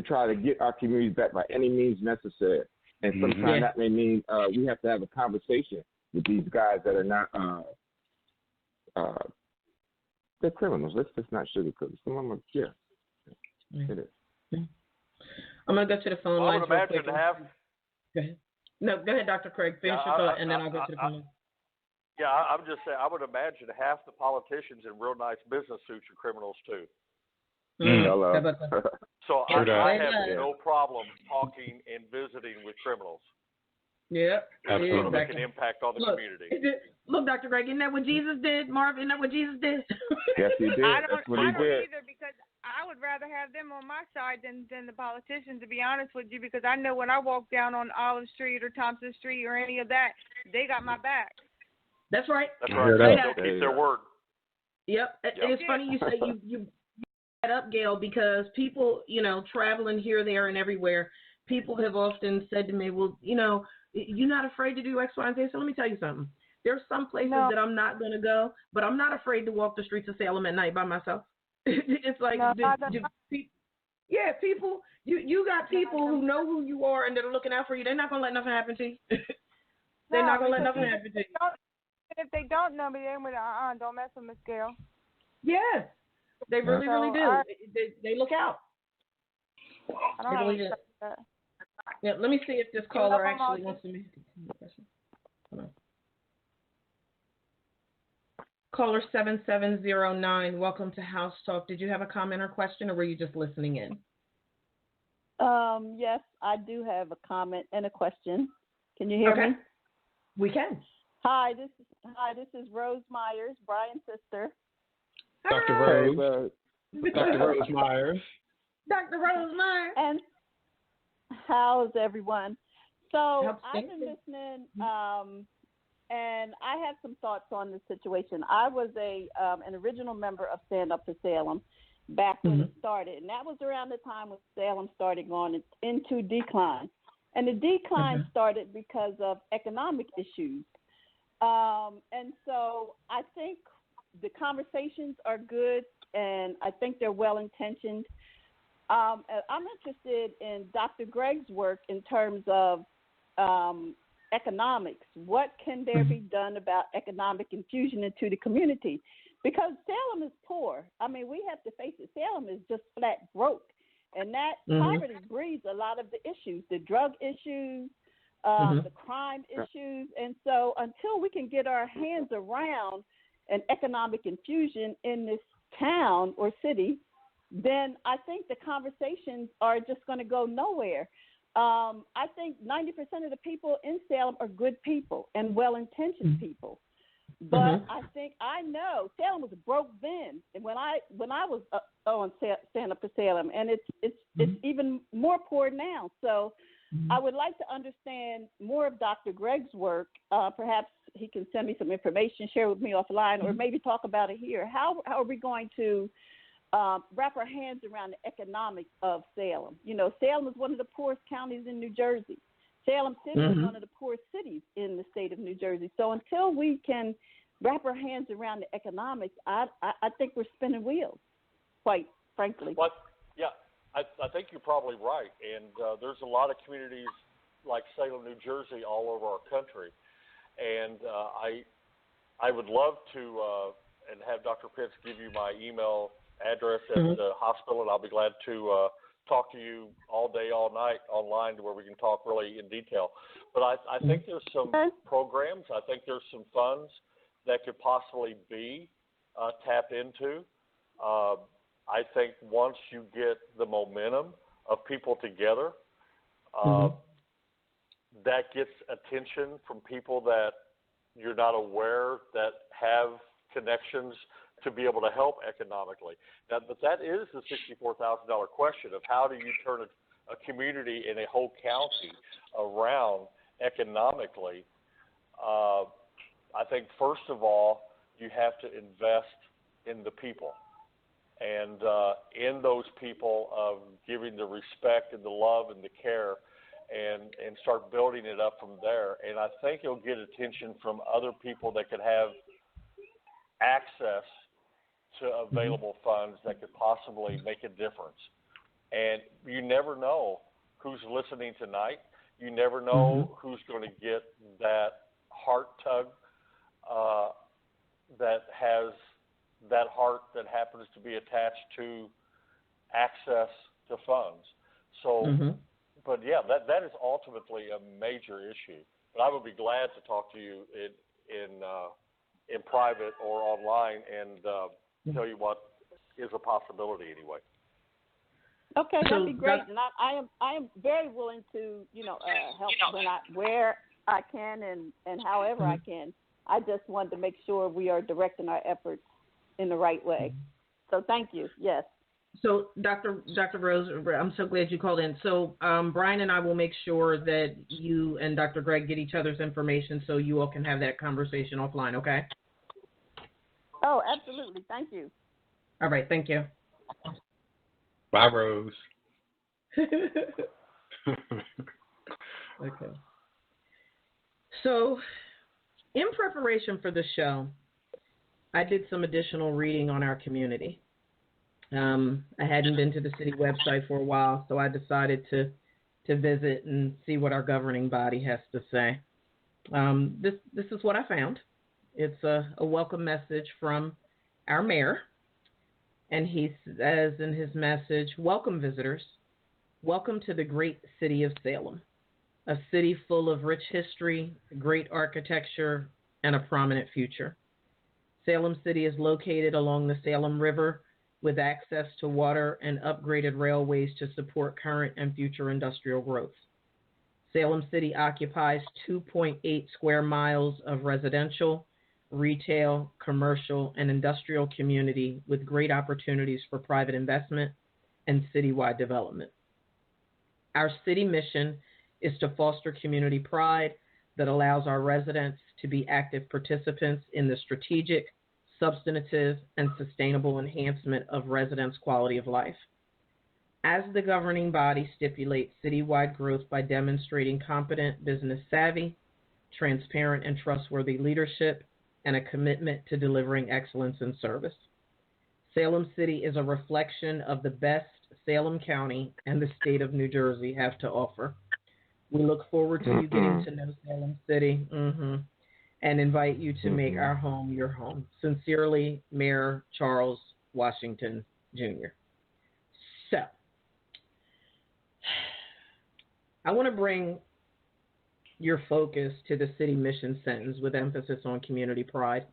try to get our communities back by any means necessary. And sometimes that may mean we have to have a conversation with these guys that are not they're criminals. Let's just not sugarcoat it. Some of them it is. I'm gonna go to the phone lines real quick. Go ahead. No, go ahead, Dr. Craig. Finish your thought, and then I'll go to the phone. I'm just saying. I would imagine half the politicians in real nice business suits are criminals too. Hello. So I have no problem talking and visiting with criminals. Yeah, absolutely. Make an impact on the community. Look, Dr. Greg, isn't that what Jesus did, Marvin? Isn't that what Jesus did? Yes, he did. I don't did. either, because I would rather have them on my side than the politicians, to be honest with you, because I know when I walk down on Olive Street or Thompson Street or any of that, they got my back. That's right. That's right. They'll keep their word. Yep. It's funny you say you that up, Gail, because people, traveling here, there, and everywhere, people have often said to me, well, you're not afraid to do X, Y, and Z. So let me tell you something. There's some places that I'm not going to go, but I'm not afraid to walk the streets of Salem at night by myself. It's like, people, you got people who know who you are and that are looking out for you. They're not going to let nothing happen to you. They're not going to let nothing happen to you. If they don't know me, they're going to don't mess with Miss Gail. Yeah, they really do. They look out. I don't really do that. Yeah, let me see if this caller actually wants to make a question. Hold on. Caller 7709, welcome to House Talk. Did you have a comment or question, or were you just listening in? Yes, I do have a comment and a question. Can you hear me? We can. Hi, this is Rose Myers, Brian's sister. Dr. Rose. Dr. Rose Myers. Dr. Rose Myers. And how's everyone? So I've been listening, and I have some thoughts on this situation. I was an original member of Stand Up for Salem back when it started, and that was around the time when Salem started going into decline. And the decline started because of economic issues. And so I think the conversations are good, and I think they're well-intentioned. I'm interested in Dr. Greg's work in terms of economics. What can there be done about economic infusion into the community? Because Salem is poor. I mean, we have to face it. Salem is just flat broke. And that poverty breeds a lot of the issues, the drug issues, the crime issues. And so until we can get our hands around an economic infusion in this town or city, then I think the conversations are just going to go nowhere. I think 90% of the people in Salem are good people and well-intentioned people. But I know Salem was broke then, and when I was on Stand Up for Salem, and it's even more poor now. So I would like to understand more of Dr. Greg's work. Perhaps he can send me some information, share with me offline, or maybe talk about it here. How are we going to wrap our hands around the economics of Salem? Salem is one of the poorest counties in New Jersey. Salem City is one of the poorest cities in the state of New Jersey. So until we can wrap our hands around the economics, I think we're spinning wheels, quite frankly. Well, yeah, I think you're probably right. And there's a lot of communities like Salem, New Jersey, all over our country. And I would love to and have Dr. Pitts give you my email address at the hospital, and I'll be glad to talk to you all day, all night online to where we can talk really in detail. But I think there's some programs. I think there's some funds that could possibly be tapped into. I think once you get the momentum of people together, that gets attention from people that you're not aware that have connections to be able to help economically. Now, but that is the $64,000 question of how do you turn a community in a whole county around economically. I think, first of all, you have to invest in the people and in those people of giving the respect and the love and the care and start building it up from there. And I think you'll get attention from other people that could have access to available funds that could possibly make a difference. And you never know who's listening tonight. You never know who's going to get that heart tug that has that heart that happens to be attached to access to funds. So, but yeah, that is ultimately a major issue. But I would be glad to talk to you in private or online and tell you what is a possibility anyway. Okay, that'd be great, and I am very willing to help where I can and however I can. I just wanted to make sure we are directing our efforts in the right way. So thank you. Yes. So Dr. Rose, I'm so glad you called in. So Brian and I will make sure that you and Dr. Greg get each other's information so you all can have that conversation offline. Okay. Oh, absolutely. Thank you. All right. Thank you. Bye, Rose. Okay. So, in preparation for the show, I did some additional reading on our community. I hadn't been to the city website for a while, so I decided to visit and see what our governing body has to say. This is what I found. It's a welcome message from our mayor. And he says in his message, "Welcome, visitors. Welcome to the great city of Salem, a city full of rich history, great architecture, and a prominent future. Salem City is located along the Salem River with access to water and upgraded railways to support current and future industrial growth. Salem City occupies 2.8 square miles of residential, retail, commercial, and industrial community with great opportunities for private investment and citywide development. Our city mission is to foster community pride that allows our residents to be active participants in the strategic, substantive, and sustainable enhancement of residents' quality of life. As the governing body stipulates citywide growth by demonstrating competent business savvy, transparent and trustworthy leadership, and a commitment to delivering excellence in service. Salem City is a reflection of the best Salem County and the state of New Jersey have to offer. We look forward to you getting to know Salem City and invite you to make our home your home. Sincerely, Mayor Charles Washington, Jr." So, I want to bring your focus to the city mission sentence with emphasis on community pride.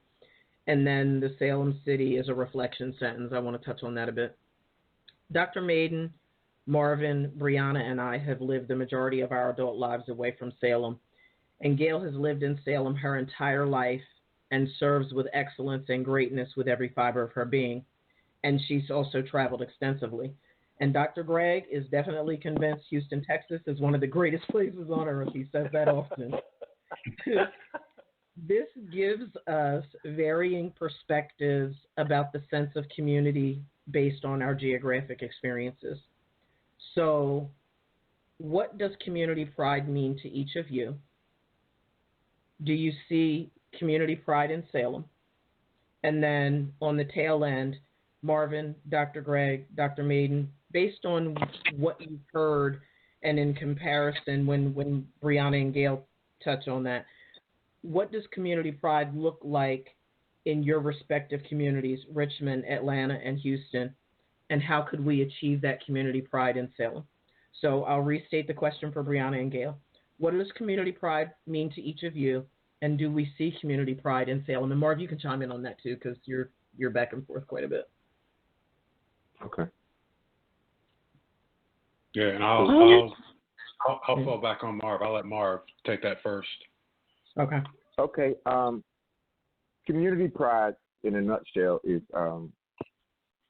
And then the Salem City is a reflection sentence. I want to touch on that a bit. Dr. Maiden, Marvin, Brianna, and I have lived the majority of our adult lives away from Salem. And Gail has lived in Salem her entire life and serves with excellence and greatness with every fiber of her being. And she's also traveled extensively. And Dr. Greg is definitely convinced Houston, Texas is one of the greatest places on earth. He says that often. This gives us varying perspectives about the sense of community based on our geographic experiences. So, what does community pride mean to each of you? Do you see community pride in Salem? And then on the tail end, Marvin, Dr. Greg, Dr. Maiden, based on what you've heard and in comparison when Brianna and Gail touch on that, what does community pride look like in your respective communities, Richmond, Atlanta, and Houston, and how could we achieve that community pride in Salem? So I'll restate the question for Brianna and Gail. What does community pride mean to each of you, and do we see community pride in Salem? And Marv, you can chime in on that too, because you're back and forth quite a bit. Okay. Yeah, and I'll fall back on Marv. I'll let Marv take that first. Okay. Okay. Community pride, in a nutshell, is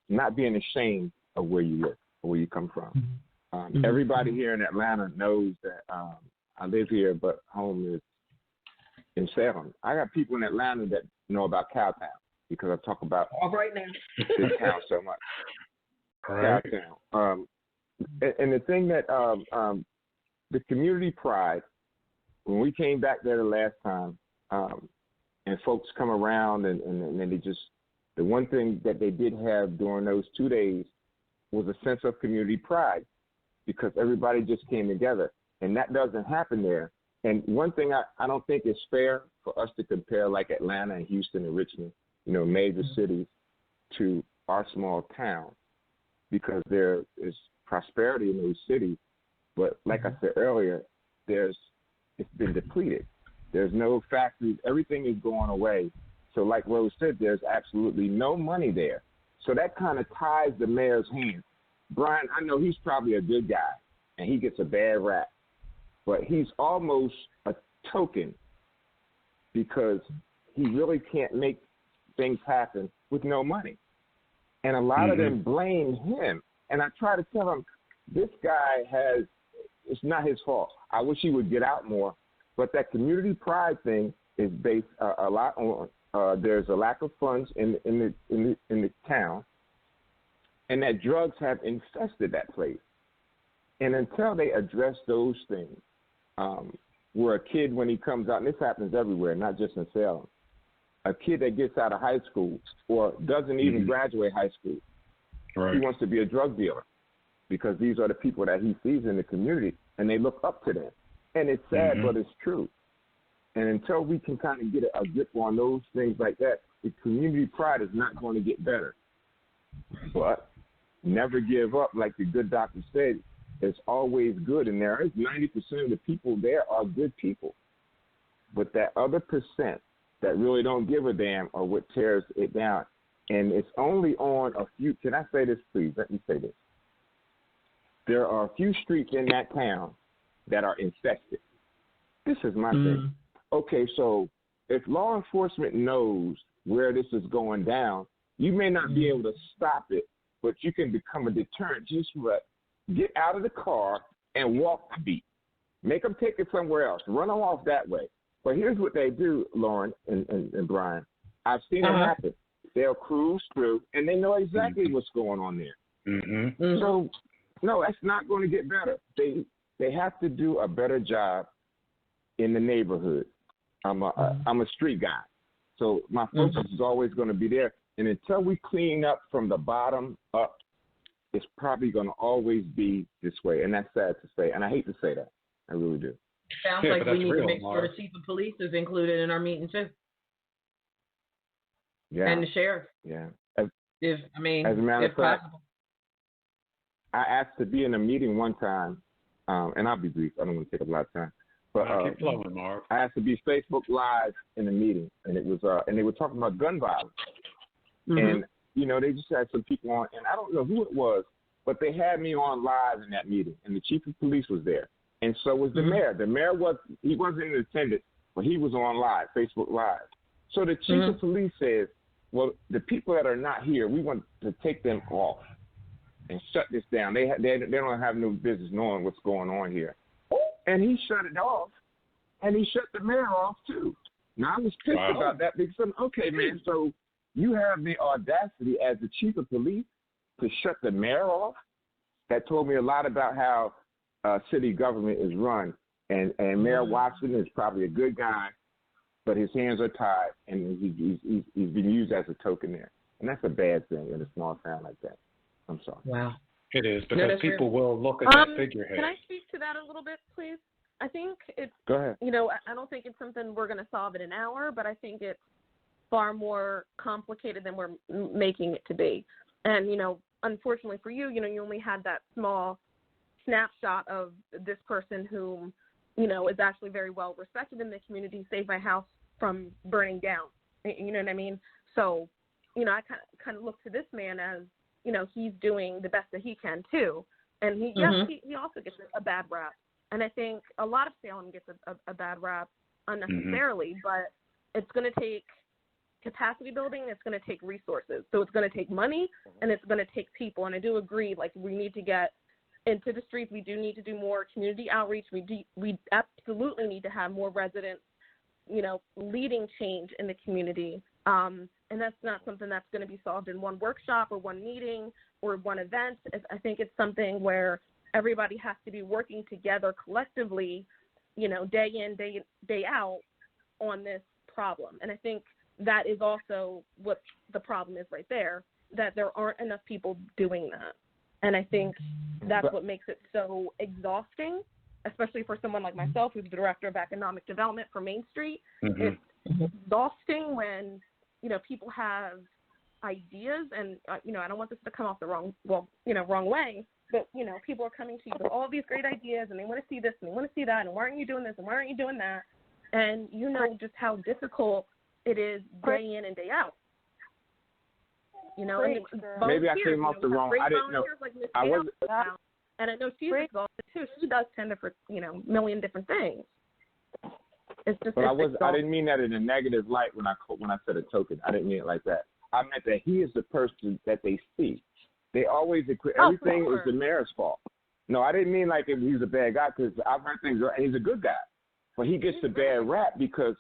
not being ashamed of where you live or where you come from. Everybody here in Atlanta knows that I live here, but home is in Salem. I got people in Atlanta that know about Cowtown because I talk about all right now this town so much. Right. Cowtown. And the thing that the community pride, when we came back there the last time, and folks come around and they just the one thing that they did have during those 2 days was a sense of community pride because everybody just came together. And that doesn't happen there. And one thing I don't think is fair for us to compare like Atlanta and Houston and Richmond, major cities, to our small town because there is prosperity in those cities. But like I said earlier, it's been depleted. There's no factories. Everything is going away. So like Rose said, there's absolutely no money there. So that kind of ties the mayor's hands. Brian, I know he's probably a good guy, and he gets a bad rap. But he's almost a token because he really can't make things happen with no money. And a lot of them blame him. And I try to tell him, this guy it's not his fault. I wish he would get out more. But that community pride thing is based a lot on there's a lack of funds in the town, and that drugs have infested that place. And until they address those things, where a kid, when he comes out, and this happens everywhere, not just in Salem, a kid that gets out of high school or doesn't even graduate high school, he wants to be a drug dealer because these are the people that he sees in the community, and they look up to them. And it's sad, but it's true. And until we can kind of get a grip on those things like that, the community pride is not going to get better. But never give up, like the good doctor said. It's always good, and there is 90% of the people there are good people. But that other percent that really don't give a damn are what tears it down. And it's only on a few. Can I say this, please? Let me say this. There are a few streets in that town that are infected. This is my thing. Okay, so if law enforcement knows where this is going down, you may not be able to stop it, but you can become a deterrent. Just get out of the car and walk the beat. Make them take it somewhere else. Run them off that way. But here's what they do, Lauren and Brian. I've seen it happen. They'll cruise through, and they know exactly what's going on there. So, no, that's not going to get better. They have to do a better job in the neighborhood. I'm a street guy, so my focus is always going to be there. And until we clean up from the bottom up, it's probably going to always be this way. And that's sad to say, and I hate to say that. I really do. Sounds like we need to make sure the chief of police is included in our meeting too. Yeah. And the sheriff. Yeah. As a matter of fact, possible. I asked to be in a meeting one time, and I'll be brief. I don't want to take up a lot of time. But keep flowing, Mark. I asked to be Facebook Live in a meeting, and it was and they were talking about gun violence. And they just had some people on, and I don't know who it was, but they had me on live in that meeting, and the chief of police was there, and so was the mayor. The mayor wasn't in attendance, but he was on live, Facebook Live. So the chief of police says, well, the people that are not here, we want to take them off and shut this down. They don't have no business knowing what's going on here. And he shut it off, and he shut the mayor off too. Now I was pissed about that because okay, man, so you have the audacity as the chief of police to shut the mayor off? That told me a lot about how city government is run. And Mayor Watson is probably a good guy, but his hands are tied, and he's been used as a token there. And that's a bad thing in a small town like that. I'm sorry. Wow. It is, because people will look at that figurehead. Can I speak to that a little bit, please? I think it's, Go ahead. I don't think it's something we're going to solve in an hour, but I think it's far more complicated than we're making it to be. And, unfortunately for you, you only had that small snapshot of this person who, is actually very well respected in the community, saved my house from burning down. You know what I mean? So, I kind of look to this man as, he's doing the best that he can too. And he also gets a bad rap. And I think a lot of Salem gets a bad rap unnecessarily, but it's going to take capacity building, it's going to take resources. So it's going to take money, and it's going to take people. And I do agree, we need to get into the streets. We do need to do more community outreach. We absolutely need to have more residents, leading change in the community. And that's not something that's going to be solved in one workshop or one meeting or one event. I think it's something where everybody has to be working together collectively, day in, day out on this problem. And I think that is also what the problem is right there, that there aren't enough people doing that. And I think that's what makes it so exhausting, especially for someone like myself, who's the director of economic development for Main Street. It's exhausting when, people have ideas, and, I don't want this to come off the wrong way, but, people are coming to you with all these great ideas, and they want to see this, and they want to see that, and why aren't you doing this, and why aren't you doing that? And just how difficult it is day in and day out. And maybe I came off the wrong. I didn't know. Like I was, and I know she's exhausted too. She does 10 different, million different things. It's just. But I didn't mean that in a negative light when I said a token. I didn't mean it like that. I meant that he is the person that they see. They always everything is the mayor's fault. No, I didn't mean like he's a bad guy, because I've heard things. He's a good guy, but he gets the bad rap because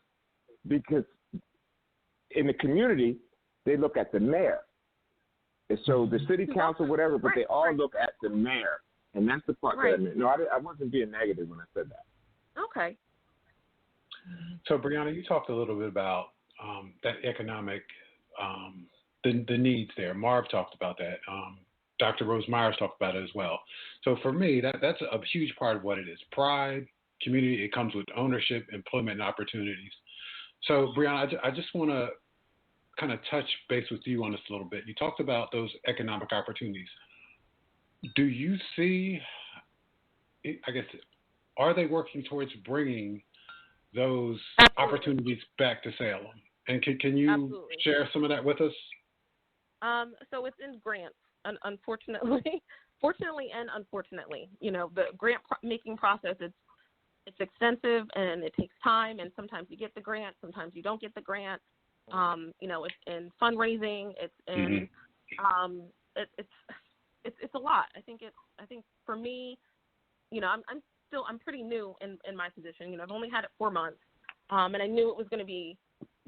in the community they look at the mayor. And so the city council, whatever, but they all look at the mayor, and that's the part that I meant. No, I wasn't being negative when I said that. Okay. So, Brianna, you talked a little bit about that economic, the needs there. Marv talked about that. Dr. Rose Myers talked about it as well. So for me, that's a huge part of what it is. Pride, community, it comes with ownership, employment, and opportunities. So, Brianna, I just want to kind of touch base with you on this a little bit. You talked about those economic opportunities. Do you see, I guess, are they working towards bringing those opportunities back to Salem? And can you share some of that with us? So it's in grants, unfortunately. Fortunately and unfortunately. The grant making process, it's extensive and it takes time, and sometimes you get the grant, sometimes you don't get the grant. It's in fundraising, it's in it's a lot. I think for me, I'm pretty new in my position. I've only had it 4 months. And I knew it was going to be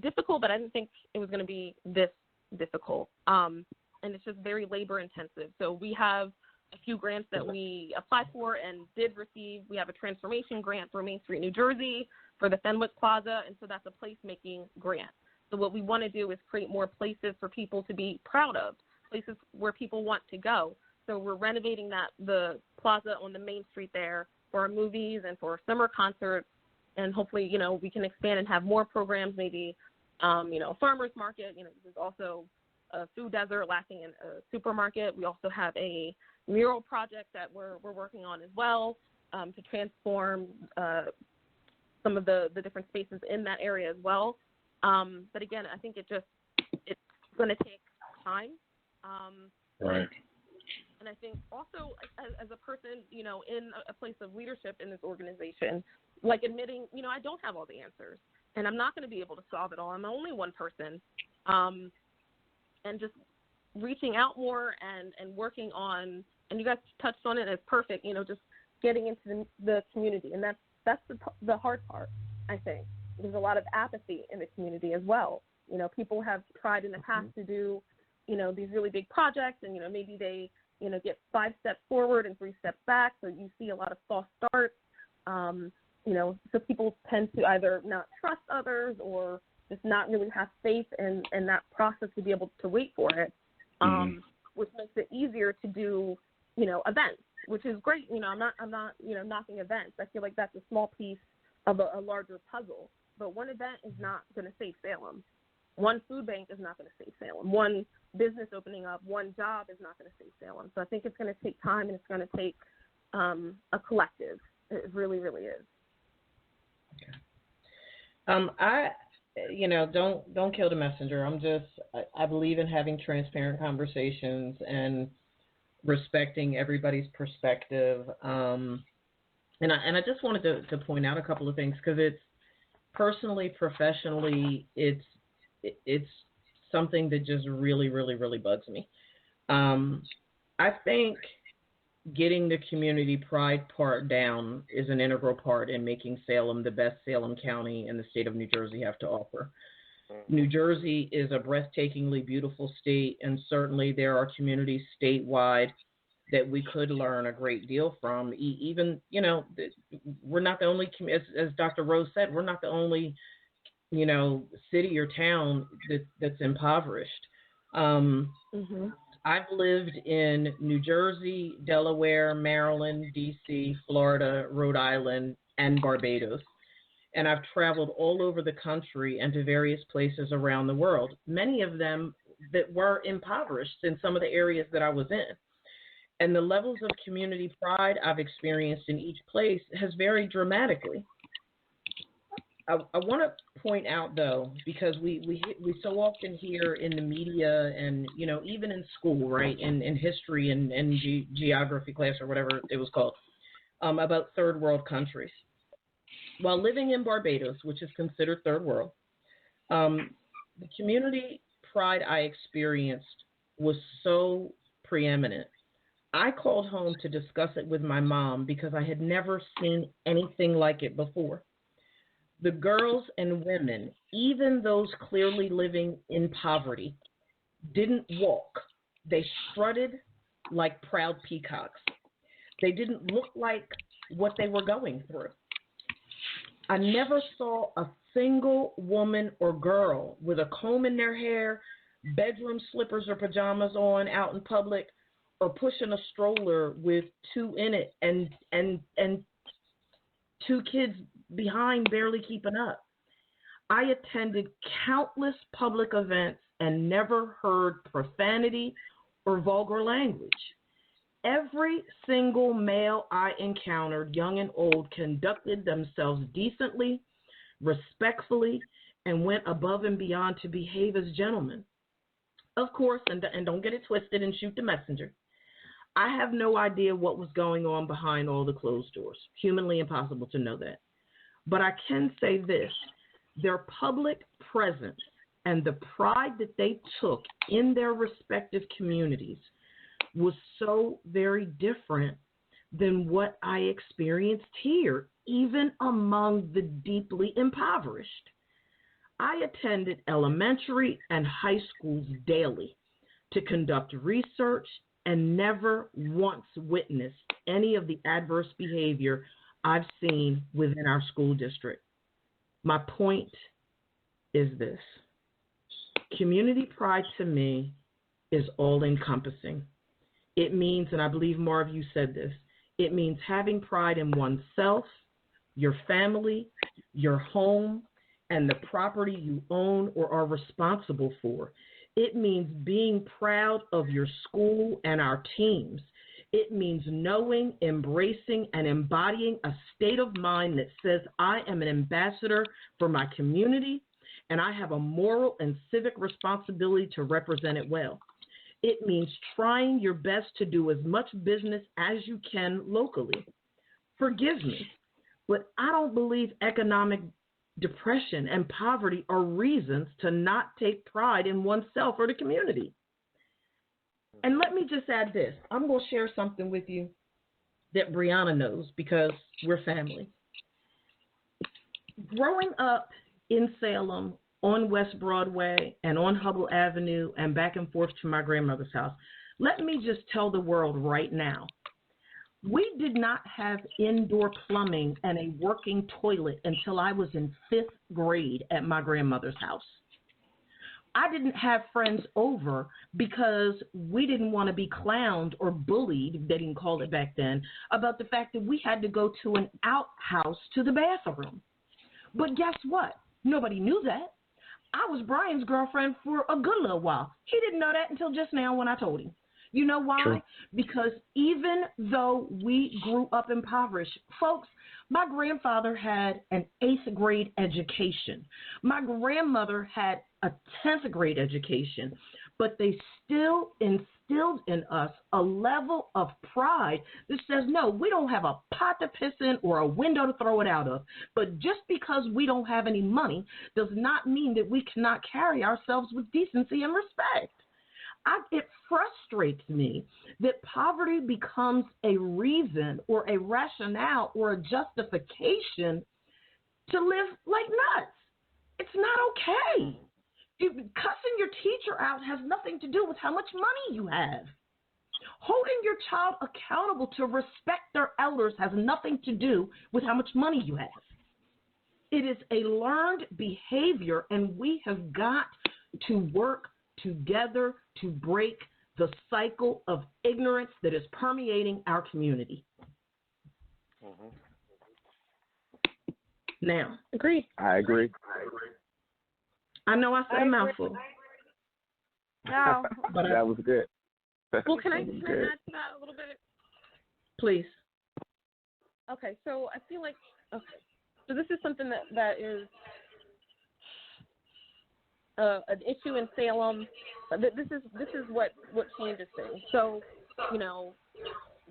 difficult, but I didn't think it was going to be this difficult. And it's just very labor intensive. So we have a few grants that we applied for and did receive. We have a transformation grant for Main Street, New Jersey, for the Fenwick Plaza, and so that's a placemaking grant. So what we want to do is create more places for people to be proud of, places where people want to go. So we're renovating the plaza on the Main Street there for our movies and for summer concerts, and hopefully, we can expand and have more programs, maybe, a farmer's market. There's also a food desert lacking in a supermarket. We also have a mural project that we're working on as well, to transform some of the different spaces in that area as well. But again, I think it's going to take time. Right. And I think also as a person, in a place of leadership in this organization, like admitting, I don't have all the answers, and I'm not going to be able to solve it all. I'm only one person. And just reaching out more and working on, and you guys touched on it as perfect, just getting into the community. And that's the hard part, I think. There's a lot of apathy in the community as well. People have tried in the past to do, these really big projects, and, maybe they, get 5 steps forward and 3 steps back. So you see a lot of false starts. So people tend to either not trust others or just not really have faith in that process to be able to wait for it, which makes it easier to do, events, which is great. I'm not knocking events. I feel like that's a small piece of a larger puzzle. But one event is not going to save Salem. One food bank is not going to save Salem. One business opening up, one job is not going to save Salem. So I think it's going to take time, and it's going to take a collective. It really, really is. Okay. Don't kill the messenger. I believe in having transparent conversations and respecting everybody's perspective. And I just wanted to point out a couple of things, because it's personally, professionally, it's something that just really, really, really bugs me. I think getting the community pride part down is an integral part in making Salem the best Salem County and the state of New Jersey have to offer. New Jersey is a breathtakingly beautiful state, and certainly there are communities statewide that we could learn a great deal from. Even, we're not the only, as Dr. Rose said, we're not the only city or town that's impoverished. I've lived in New Jersey, Delaware, Maryland, D.C., Florida, Rhode Island, and Barbados. And I've traveled all over the country and to various places around the world, many of them that were impoverished in some of the areas that I was in. And the levels of community pride I've experienced in each place has varied dramatically. I want to point out, though, because we so often hear in the media and, even in school, right, in history and geography class or whatever it was called, about third world countries. While living in Barbados, which is considered third world, the community pride I experienced was so preeminent. I called home to discuss it with my mom because I had never seen anything like it before. The girls and women, even those clearly living in poverty, didn't walk. They strutted like proud peacocks. They didn't look like what they were going through. I never saw a single woman or girl with a comb in their hair, bedroom slippers or pajamas on out in public, or pushing a stroller with two in it and two kids behind barely keeping up. I attended countless public events and never heard profanity or vulgar language. Every single male I encountered, young and old, conducted themselves decently, respectfully, and went above and beyond to behave as gentlemen. Of course, and don't get it twisted and shoot the messenger, I have no idea what was going on behind all the closed doors. Humanly impossible to know that. But I can say this, their public presence and the pride that they took in their respective communities was so very different than what I experienced here, even among the deeply impoverished. I attended elementary and high schools daily to conduct research and never once witnessed any of the adverse behavior I've seen within our school district. My point is this. Community pride to me is all-encompassing. It means, and I believe Marv, you said this, it means having pride in oneself, your family, your home, and the property you own or are responsible for. It means being proud of your school and our teams. It means knowing, embracing, and embodying a state of mind that says I am an ambassador for my community and I have a moral and civic responsibility to represent it well. It means trying your best to do as much business as you can locally. Forgive me, but I don't believe economic depression and poverty are reasons to not take pride in oneself or the community. And let me just add this. I'm going to share something with you that Brianna knows because we're family. Growing up in Salem on West Broadway and on Hubble Avenue and back and forth to my grandmother's house, let me just tell the world right now, we did not have indoor plumbing and a working toilet until I was in 5th grade at my grandmother's house. I didn't have friends over because we didn't want to be clowned or bullied, they didn't call it back then, about the fact that we had to go to an outhouse to the bathroom. But guess what? Nobody knew that. I was Brian's girlfriend for a good little while. He didn't know that until just now when I told him. You know why? True. Because even though we grew up impoverished, folks, my grandfather had an 8th grade education. My grandmother had a 10th grade education, but they still instilled in us a level of pride that says, no, we don't have a pot to piss in or a window to throw it out of. But just because we don't have any money does not mean that we cannot carry ourselves with decency and respect. It frustrates me that poverty becomes a reason or a rationale or a justification to live like nuts. It's not okay. Cussing your teacher out has nothing to do with how much money you have. Holding your child accountable to respect their elders has nothing to do with how much money you have. It is a learned behavior, and we have got to work together to break the cycle of ignorance that is permeating our community. Mm-hmm. Now, I agree. I know I said a mouthful. No. But that was good. Well, can I add to that a little bit? Please. Okay, so I feel like, so this is something that is an issue in Salem. This is what changes things. So,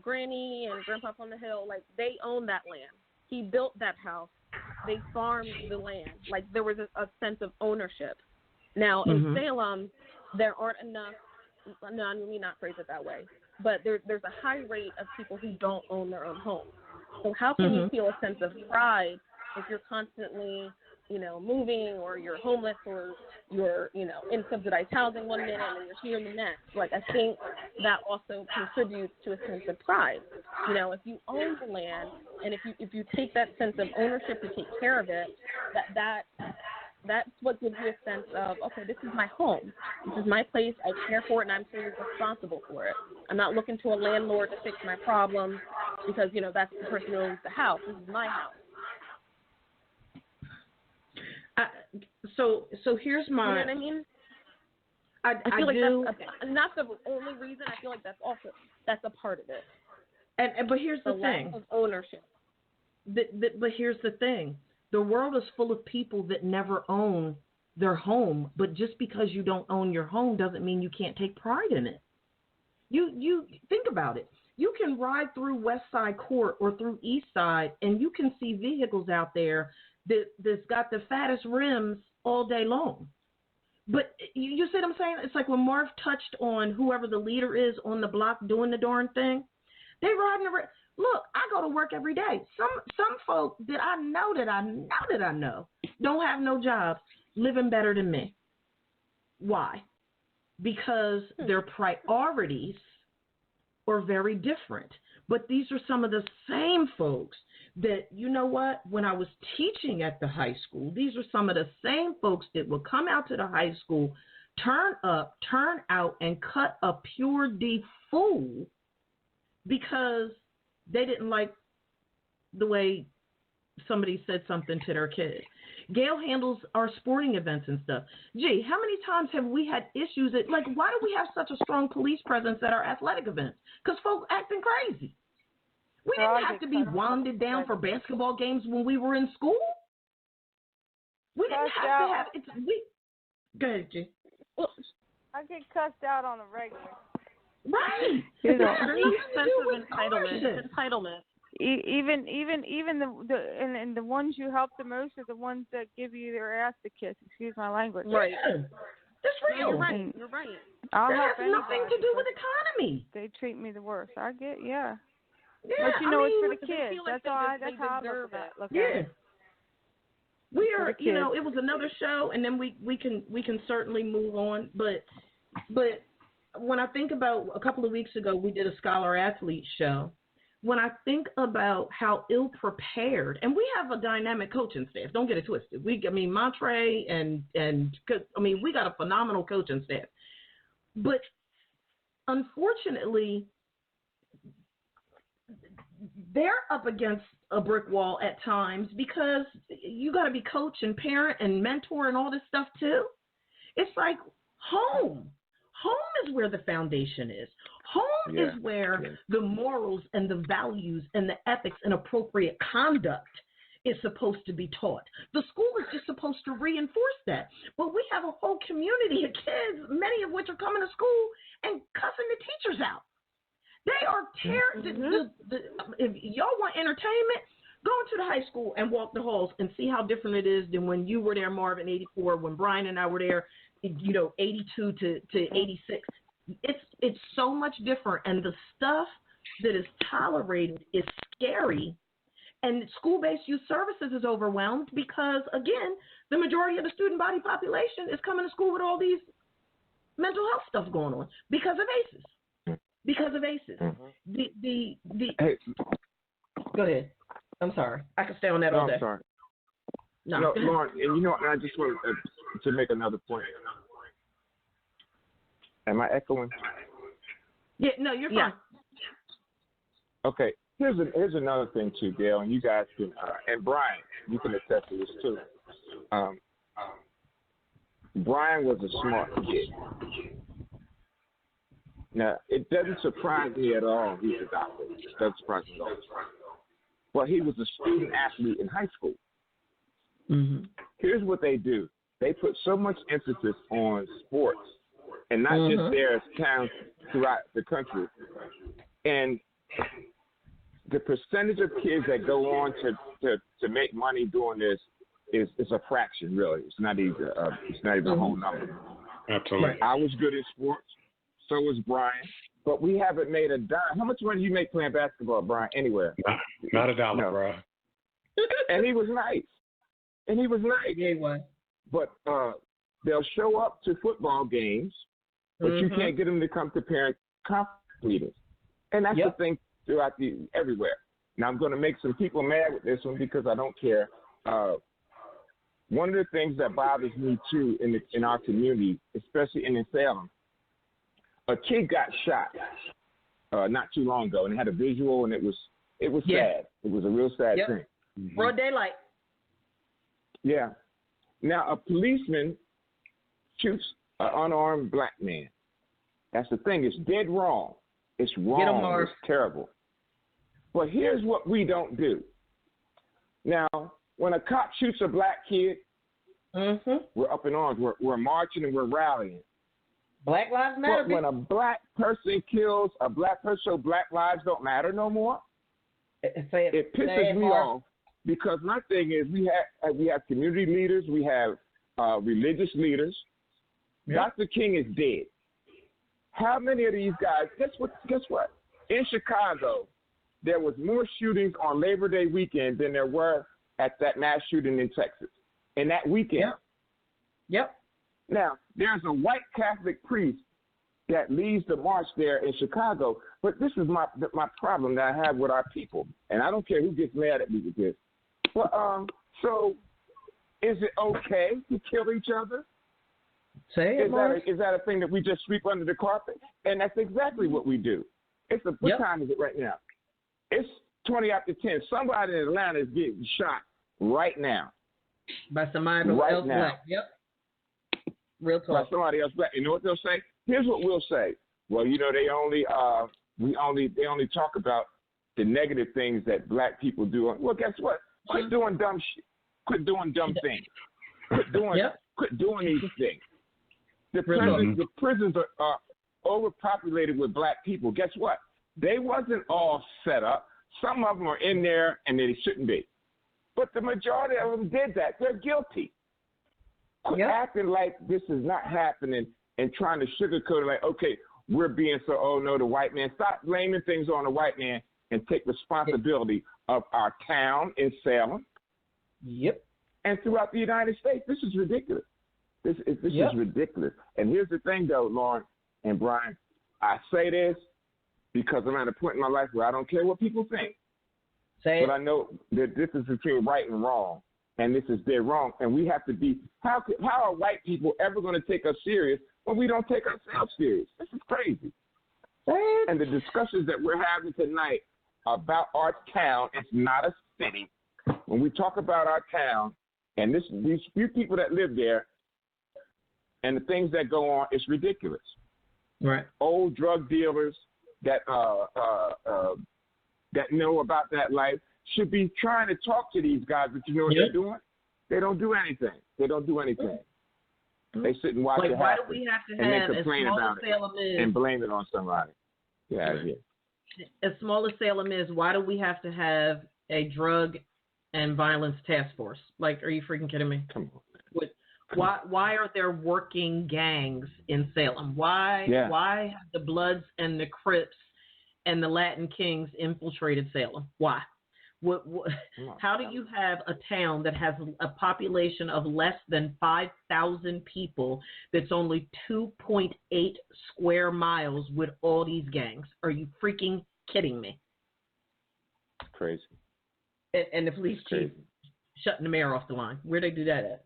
Granny and Grandpa on the Hill, like, they own that land. He built that house. They farmed the land. Like, there was a sense of ownership. Now, in Salem, there aren't enough, no, let me not phrase it that way, but there's a high rate of people who don't own their own homes. So how can you feel a sense of pride if you're constantly, moving, or you're homeless, or you're, in subsidized housing one minute and you're here the next? Like, I think that also contributes to a sense of pride. If you own the land, and if you take that sense of ownership to take care of it, that's what gives you a sense of, okay, this is my home. This is my place. I care for it, and I'm fully responsible for it. I'm not looking to a landlord to fix my problems because, that's the person who owns the house. This is my house. So here's my. You know what I mean? I feel like that's not the only reason. I feel like that's a part of it. But here's the thing. Lack of ownership. But here's the thing. The world is full of people that never own their home. But just because you don't own your home doesn't mean you can't take pride in it. You think about it. You can ride through West Side Court or through East Side, and you can see vehicles out there that's got the fattest rims all day long. But you see what I'm saying? It's like when Marv touched on whoever the leader is on the block doing the darn thing. They riding around. Look, I go to work every day. Some folk that I know don't have no jobs, living better than me. Why? Because their priorities are very different. But these are some of the same folks that, you know what, when I was teaching at the high school, these are some of the same folks that would come out to the high school, turn up, turn out, and cut a pure D fool because they didn't like the way somebody said something to their kid. Gail handles our sporting events and stuff. Gee, how many times have we had issues that, like, why do we have such a strong police presence at our athletic events? Because folks acting crazy. We didn't have to be wounded down for basketball games when we were in school. We didn't have to have it. Go ahead, G. Well, I get cussed out on a regular. Right. There's a sense of entitlement. It's entitlement. Even the ones you help the most are the ones that give you their ass to kiss. Excuse my language. Right. That's real. No, you're right. I'll that help has nothing to do with economy. They treat me the worst. I get, yeah. Yeah, but it's for the kids. Like that's how I look at it. Yeah. We are, it was another show, and then we can certainly move on. But when I think about a couple of weeks ago, we did a scholar athlete show. When I think about how ill prepared, and we have a dynamic coaching staff. Don't get it twisted. Montre and we got a phenomenal coaching staff. But unfortunately, they're up against a brick wall at times because you got to be coach and parent and mentor and all this stuff too. It's like home. Home is where the foundation is. Home is where the morals and the values and the ethics and appropriate conduct is supposed to be taught. The school is just supposed to reinforce that. But we have a whole community of kids, many of which are coming to school and cussing the teachers out. They are if y'all want entertainment, go into the high school and walk the halls and see how different it is than when you were there, Marv, in 84, when Brian and I were there, 82 to 86. It's so much different, and the stuff that is tolerated is scary. And school-based youth services is overwhelmed because, again, the majority of the student body population is coming to school with all these mental health stuff going on because of ACEs. Hey. Go ahead. I'm sorry. I can stay on that all day. I'm sorry. No, Lauren, and I just want to make another point. Am I echoing? Yeah, no, you're fine. Okay, here's another thing too, Gail, and you guys can, and Brian, you can attest to this too. Brian was a smart kid. Now, it doesn't surprise me at all he's a doctor. It doesn't surprise me at all. Well, he was a student athlete in high school. Mm-hmm. Here's what they do. They put so much emphasis on sports, and not just their towns throughout the country. And the percentage of kids that go on to make money doing this is a fraction, really. It's not even a whole number. Absolutely. I was good at sports. So was Brian. But we haven't made a dime. How much money do you make playing basketball, Brian, anywhere? Not $1, no. bro. And he was nice. Yeah, he was. But they'll show up to football games, but you can't get them to come to parent conference meetings. And that's the thing throughout everywhere. Now, I'm going to make some people mad with this one because I don't care. One of the things that bothers me, too, in our community, especially in Salem, a kid got shot not too long ago, and it had a visual, and it was sad. It was a real sad thing. Broad daylight. Yeah. Now, a policeman shoots an unarmed black man. That's the thing. It's dead wrong. It's wrong. It's terrible. But here's what we don't do. Now, when a cop shoots a black kid, we're up in arms. We're marching and we're rallying. Black lives matter. But when a black person kills a black person, so black lives don't matter no more, it pisses me off. Because my thing is, we have community leaders, we have religious leaders. Yep. Dr. King is dead. How many of these guys? Guess what? In Chicago, there was more shootings on Labor Day weekend than there were at that mass shooting in Texas. In that weekend. Yep. Now, there's a white Catholic priest that leads the march there in Chicago. But this is my problem that I have with our people, and I don't care who gets mad at me with this. Well, so is it okay to kill each other? Is that a thing that we just sweep under the carpet? And that's exactly what we do. What time is it right now? It's 20 after 10. Somebody in Atlanta is getting shot right now. By somebody else black. Yep. Real talk. By somebody else black. You know what they'll say? Here's what we'll say. Well, they only talk about the negative things that black people do. Well, guess what? Quit doing dumb shit. Quit doing dumb things. Quit doing these things. The prisons are overpopulated with black people. Guess what? They wasn't all set up. Some of them are in there and they shouldn't be. But the majority of them did that. They're guilty. Quit acting like this is not happening and trying to sugarcoat it like, okay, we're being so, oh no, the white man. Stop blaming things on the white man and take responsibility of our town in Salem. Yep. And throughout the United States. This is ridiculous. This is ridiculous. And here's the thing, though, Lauren and Brian. I say this because I'm at a point in my life where I don't care what people think. But I know that this is between right and wrong, and this is dead wrong. And we have to be – how are white people ever going to take us serious when we don't take ourselves serious? This is crazy. And the discussions that we're having tonight about our town, it's not a city. When we talk about our town and these few people that live there and the things that go on, it's ridiculous. Right. Old drug dealers that know about that life should be trying to talk to these guys, but you know what they're doing? They don't do anything. They sit and watch it happen. Why do we have to have, and complain about it and blame it on somebody? As small as Salem is, why do we have to have a drug and violence task force? Like, are you freaking kidding me? Come on. Why are there working gangs in Salem? Why have the Bloods and the Crips and the Latin Kings infiltrated Salem? Why? How do you have a town that has a population of less than 5,000 people that's only 2.8 square miles with all these gangs? Are you freaking kidding me? Crazy. And the police chief shutting the mayor off the line? Where they do that at?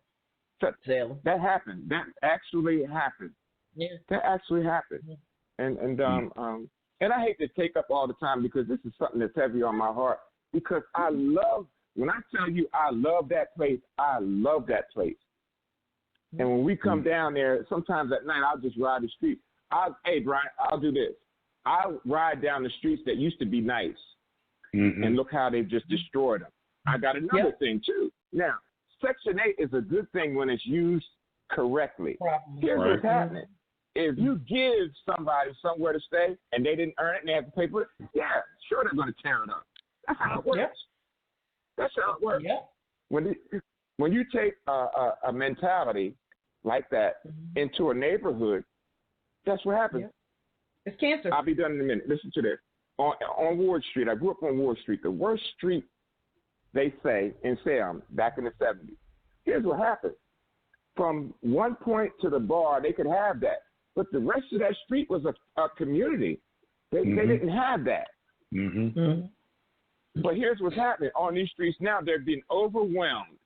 Salem. That happened. That actually happened. Yeah. That actually happened. And I hate to take up all the time because this is something that's heavy on my heart because I love, when I tell you I love that place, I love that place. And when we come down there, sometimes at night I'll just ride the street. Hey, Brian, I'll do this. I'll ride down the streets that used to be nice and look how they've just destroyed them. I got another thing, too. Now, Section 8 is a good thing when it's used correctly. Here's what's happening. If you give somebody somewhere to stay and they didn't earn it and they have to pay for it, yeah, sure they're going to tear it up. That's how it works. That's how it works. When you take a mentality like that into a neighborhood, that's what happens. It's cancer. I'll be done in a minute. Listen to this. On Ward Street, I grew up on Ward Street, the worst street, they say, in Salem back in the 70s. Here's what happened. From one point to the bar, they could have that. But the rest of that street was a community. They didn't have that. But here's what's happening. On these streets now, they're being overwhelmed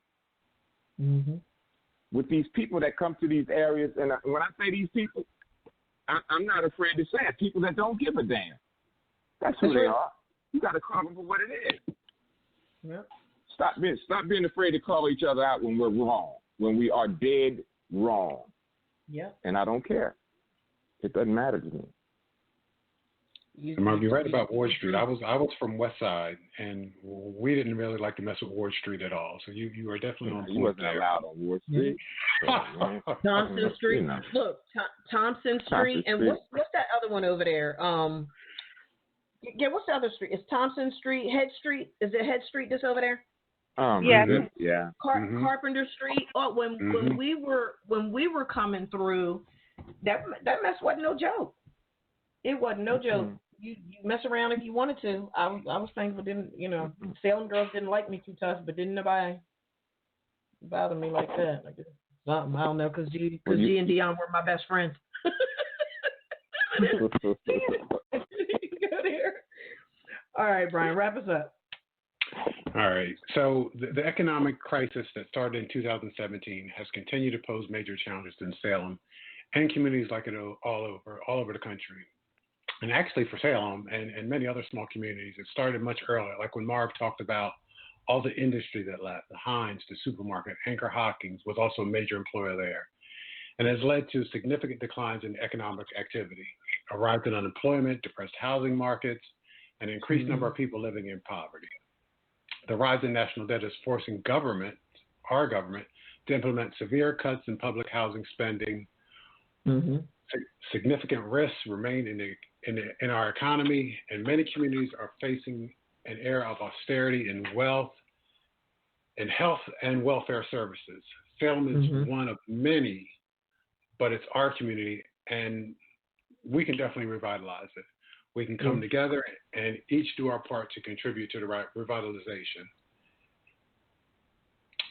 with these people that come to these areas. And when I say these people, I'm not afraid to say it. People that don't give a damn. That's who they are. You got to call them for what it is. Yep. Stop being afraid to call each other out when we're wrong, when we are dead wrong. Yep. And I don't care. It doesn't matter to me. Marv, you're right about Ward Street. I was from West Side, and we didn't really like to mess with Ward Street at all. So you are definitely on point. You wasn't allowed on Ward Street. Thompson Street. You know. Look, Thompson Street, and what's that other one over there? What's the other street? It's Thompson Street, Head Street. Is it Head Street that's over there? Yeah. Carpenter Street. Oh, when we were coming through, that mess wasn't no joke. It wasn't no joke. You mess around if you wanted to. I was thankful Salem girls didn't like me too tough, but didn't nobody bother me like that. Like something, I don't know, because G and Dion were my best friends. Go there. All right, Brian, wrap us up. All right. So the economic crisis that started in 2017 has continued to pose major challenges in Salem and communities like it all over the country. And actually for Salem and many other small communities, it started much earlier, like when Marv talked about all the industry that left, the Heinz, the supermarket, Anchor Hawkins was also a major employer there, and has led to significant declines in economic activity, a rise in unemployment, depressed housing markets, an increased number of people living in poverty. The rise in national debt is forcing our government, to implement severe cuts in public housing spending. Significant risks remain in our economy, and many communities are facing an era of austerity in health and welfare services. Salem is one of many, but it's our community, and we can definitely revitalize it. We can come together and each do our part to contribute to the revitalization.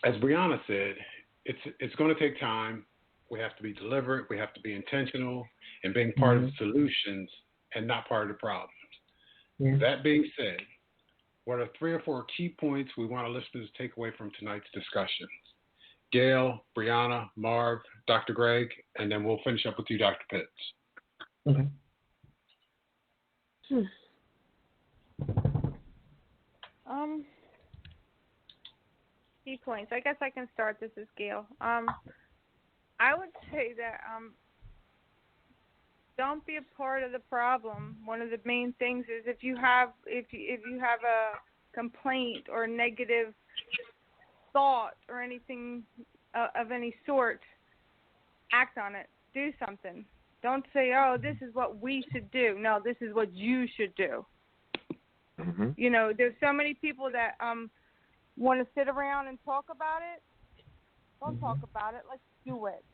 As Brianna said, it's going to take time. We have to be deliberate. We have to be intentional in being part of the solutions and not part of the problems. That being said, what are 3 or 4 key points we want our listeners to take away from tonight's discussion? Gail, Brianna, Marv, Dr. Greg, and then we'll finish up with you, Dr. Pitts. Okay. Key points. I guess I can start. This is Gail. I would say that don't be a part of the problem. One of the main things is if you have a complaint or negative thought or anything of any sort, act on it. Do something. Don't say, "Oh, this is what we should do." No, this is what you should do. You know, there's so many people that want to sit around and talk about it. Don't talk about it. Let's do it.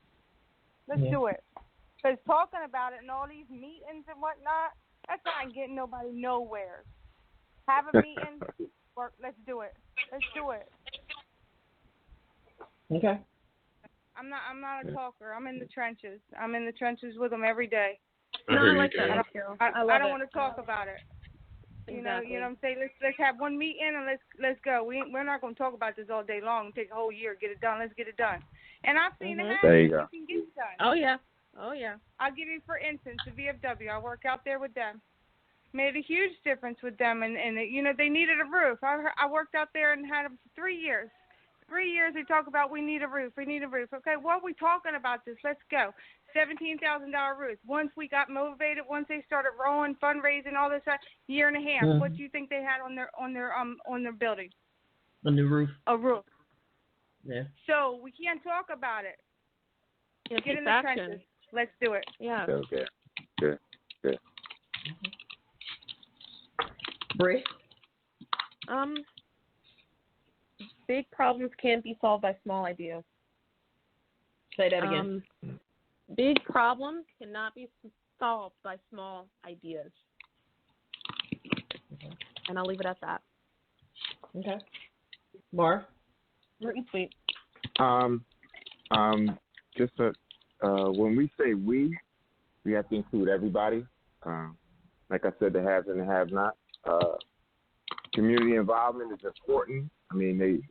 Let's do it. Because talking about it and all these meetings and whatnot, that's not getting nobody nowhere. Have a meeting. Work. Let's do it. Let's do it. Okay. I'm not a talker. I'm in the trenches. I'm in the trenches with them every day. No, I like that. I don't want to talk about it. You know what I'm saying? Let's have one meeting and let's go. We're not going to talk about this all day long. Take a whole year, get it done. Let's get it done. And I've seen it happen. There you go. You can get it done. Oh yeah. I'll give you, for instance, the VFW. I work out there with them. Made a huge difference with them, and you know, they needed a roof. I worked out there and had them for 3 years. 3 years they talk about we need a roof. Okay, what are we talking about this? Let's go. $17,000 roof. Once we got motivated, once they started rolling, fundraising, all this, year and a half. Mm-hmm. What do you think they had on their building? A new roof. A roof. Yeah. So we can't talk about it. Get in the trenches. Let's do it. Yeah. Okay. Good. Bree? Big problems can't be solved by small ideas. Say that again. Big problems cannot be solved by small ideas. And I'll leave it at that. Okay. Marv? Short and sweet. When we say we have to include everybody. Like I said, the haves and the have-not. Community involvement is important. I mean,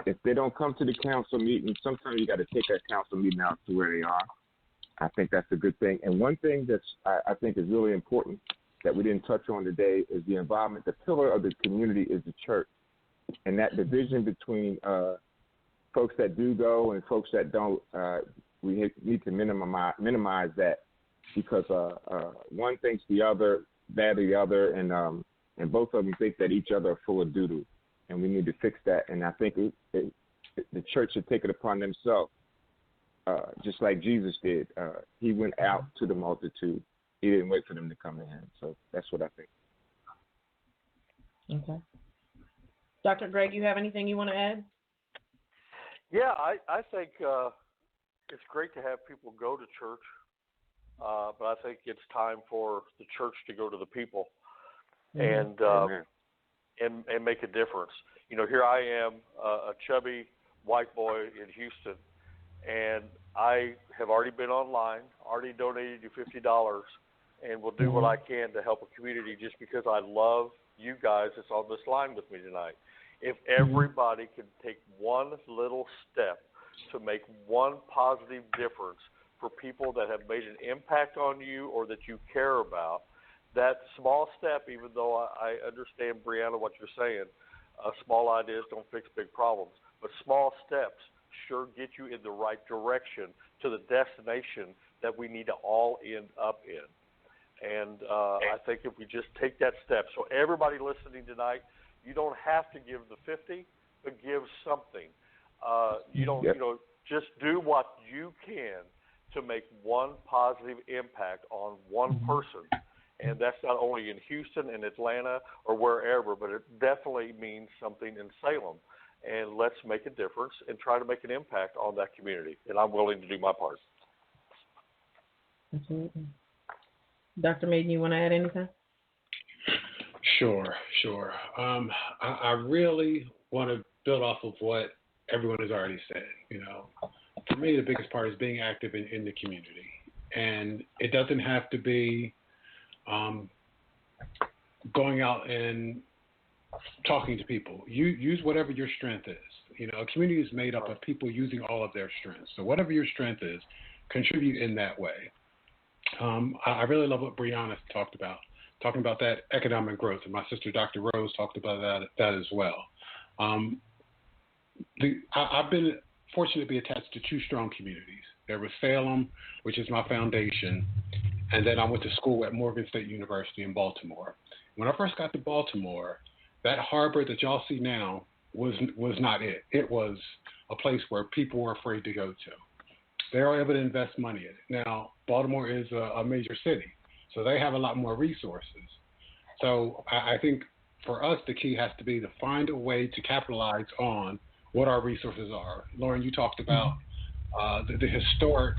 if they don't come to the council meeting, sometimes you got to take that council meeting out to where they are. I think that's a good thing. And one thing that's I think is really important that we didn't touch on today is the involvement. The pillar of the community is the church, and that division between folks that do go and folks that don't. We need to minimize that, because one thinks the other bad of the other, and both of them think that each other are full of doo-doo, and we need to fix that. And I think the church should take it upon themselves, just like Jesus did. He went out to the multitude. He didn't wait for them to come to him. So that's what I think. Okay. Dr. Greg, you have anything you want to add? Yeah, I think it's great to have people go to church, but I think it's time for the church to go to the people. And make a difference. You know, here I am, a chubby white boy in Houston, and I have already been online, already donated you $50, and will do what I can to help a community just because I love you guys that's on this line with me tonight. If everybody could take one little step to make one positive difference for people that have made an impact on you or that you care about, that small step, even though I understand, Brianna, what you're saying, small ideas don't fix big problems, but small steps sure get you in the right direction to the destination that we need to all end up in. And I think if we just take that step, so everybody listening tonight, you don't have to give the 50, but give something. Just do what you can to make one positive impact on one person. And that's not only in Houston and Atlanta or wherever, but it definitely means something in Salem. And let's make a difference and try to make an impact on that community. And I'm willing to do my part. Absolutely. Dr. Maiden, you want to add anything? Sure. I really want to build off of what everyone has already said. You know, for me, the biggest part is being active in the community. And it doesn't have to be going out and talking to people. Use whatever your strength is. You know, a community is made up of people using all of their strengths. So whatever your strength is, contribute in that way. I really love what Brianna talked about, talking about that economic growth, and my sister Dr. Rose talked about that as well. I've been fortunate to be attached to two strong communities. There was Salem, which is my foundation, and then I went to school at Morgan State University in Baltimore. When I first got to Baltimore, that harbor that y'all see now was not it. It was a place where people were afraid to go to. They were able to invest money in it. Now, Baltimore is a major city, so they have a lot more resources. So I think for us, the key has to be to find a way to capitalize on what our resources are. Lauren, you talked about the historic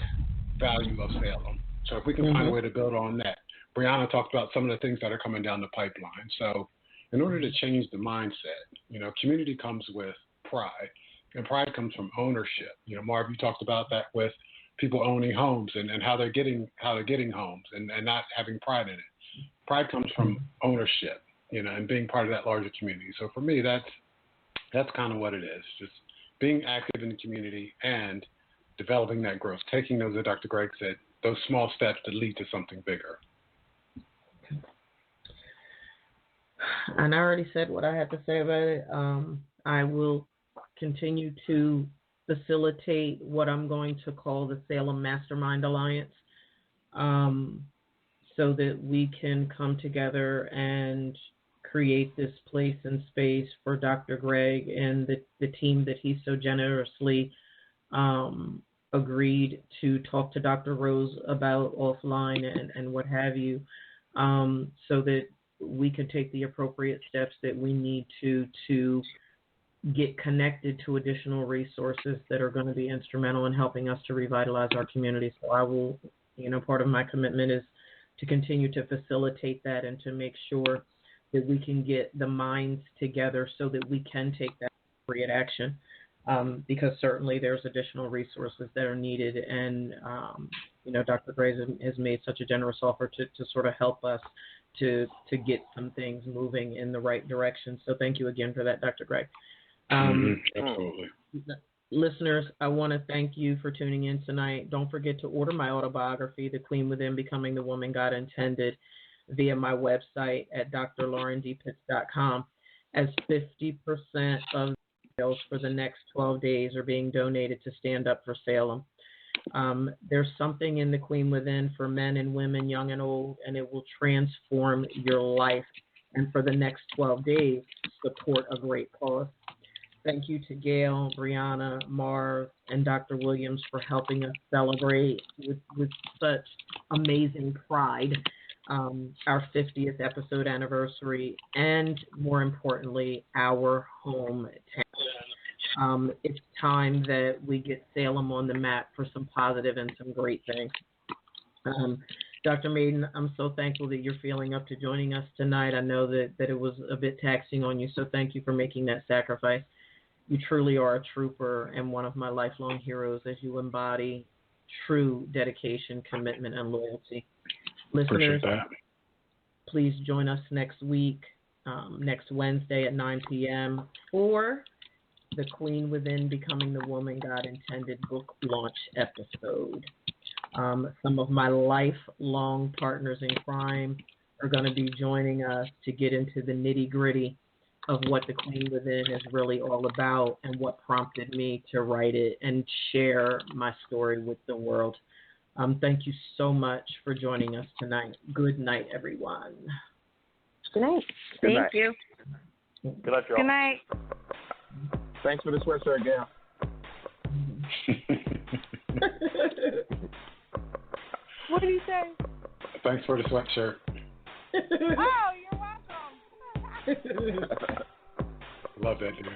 value of Salem. So if we can find a way to build on that. Brianna talked about some of the things that are coming down the pipeline. So in order to change the mindset, you know, community comes with pride, and pride comes from ownership. You know, Marv, you talked about that with people owning homes and how they're getting homes and not having pride in it. Pride comes from ownership, and being part of that larger community. So for me, that's kind of what it is, just being active in the community and developing that growth, taking those, as Dr. Greg said, those small steps that lead to something bigger. And I already said what I had to say about it. I will continue to facilitate what I'm going to call the Salem Mastermind Alliance, so that we can come together and create this place and space for Dr. Greg and the team that he so generously agreed to talk to Dr. Rose about offline and what have you, so that we can take the appropriate steps that we need to get connected to additional resources that are going to be instrumental in helping us to revitalize our community. So I will, part of my commitment is to continue to facilitate that and to make sure that we can get the minds together so that we can take that appropriate action, because certainly there's additional resources that are needed. And, Dr. Gray has made such a generous offer to sort of help us to get some things moving in the right direction. So thank you again for that, Dr. Greg. Absolutely. Listeners, I want to thank you for tuning in tonight. Don't forget to order my autobiography, The Queen Within, Becoming the Woman God Intended, via my website at drlaurendpitts.com, as 50% of sales for the next 12 days are being donated to Stand Up for Salem. There's something in The Queen Within for men and women, young and old, and it will transform your life. And for the next 12 days, support a great cause. Thank you to Gail, Brianna, Marv, and Dr. Williams for helping us celebrate with such amazing pride our 50th episode anniversary, and more importantly, our hometown. It's time that we get Salem on the map for some positive and some great things. Dr. Maiden, I'm so thankful that you're feeling up to joining us tonight. I know that it was a bit taxing on you, so thank you for making that sacrifice. You truly are a trooper and one of my lifelong heroes as you embody true dedication, commitment, and loyalty. Listeners, please join us next week, next Wednesday at 9 p.m. for The Queen Within, Becoming the Woman God Intended book launch episode. Some of my lifelong partners in crime are going to be joining us to get into the nitty-gritty of what The Queen Within is really all about and what prompted me to write it and share my story with the world. Thank you so much for joining us tonight. Good night, everyone. Good night. Thank you. Good night, y'all. Good night. Thanks for the sweatshirt, Gail. What did he say? Thanks for the sweatshirt. Oh, you're welcome. Love that, dude.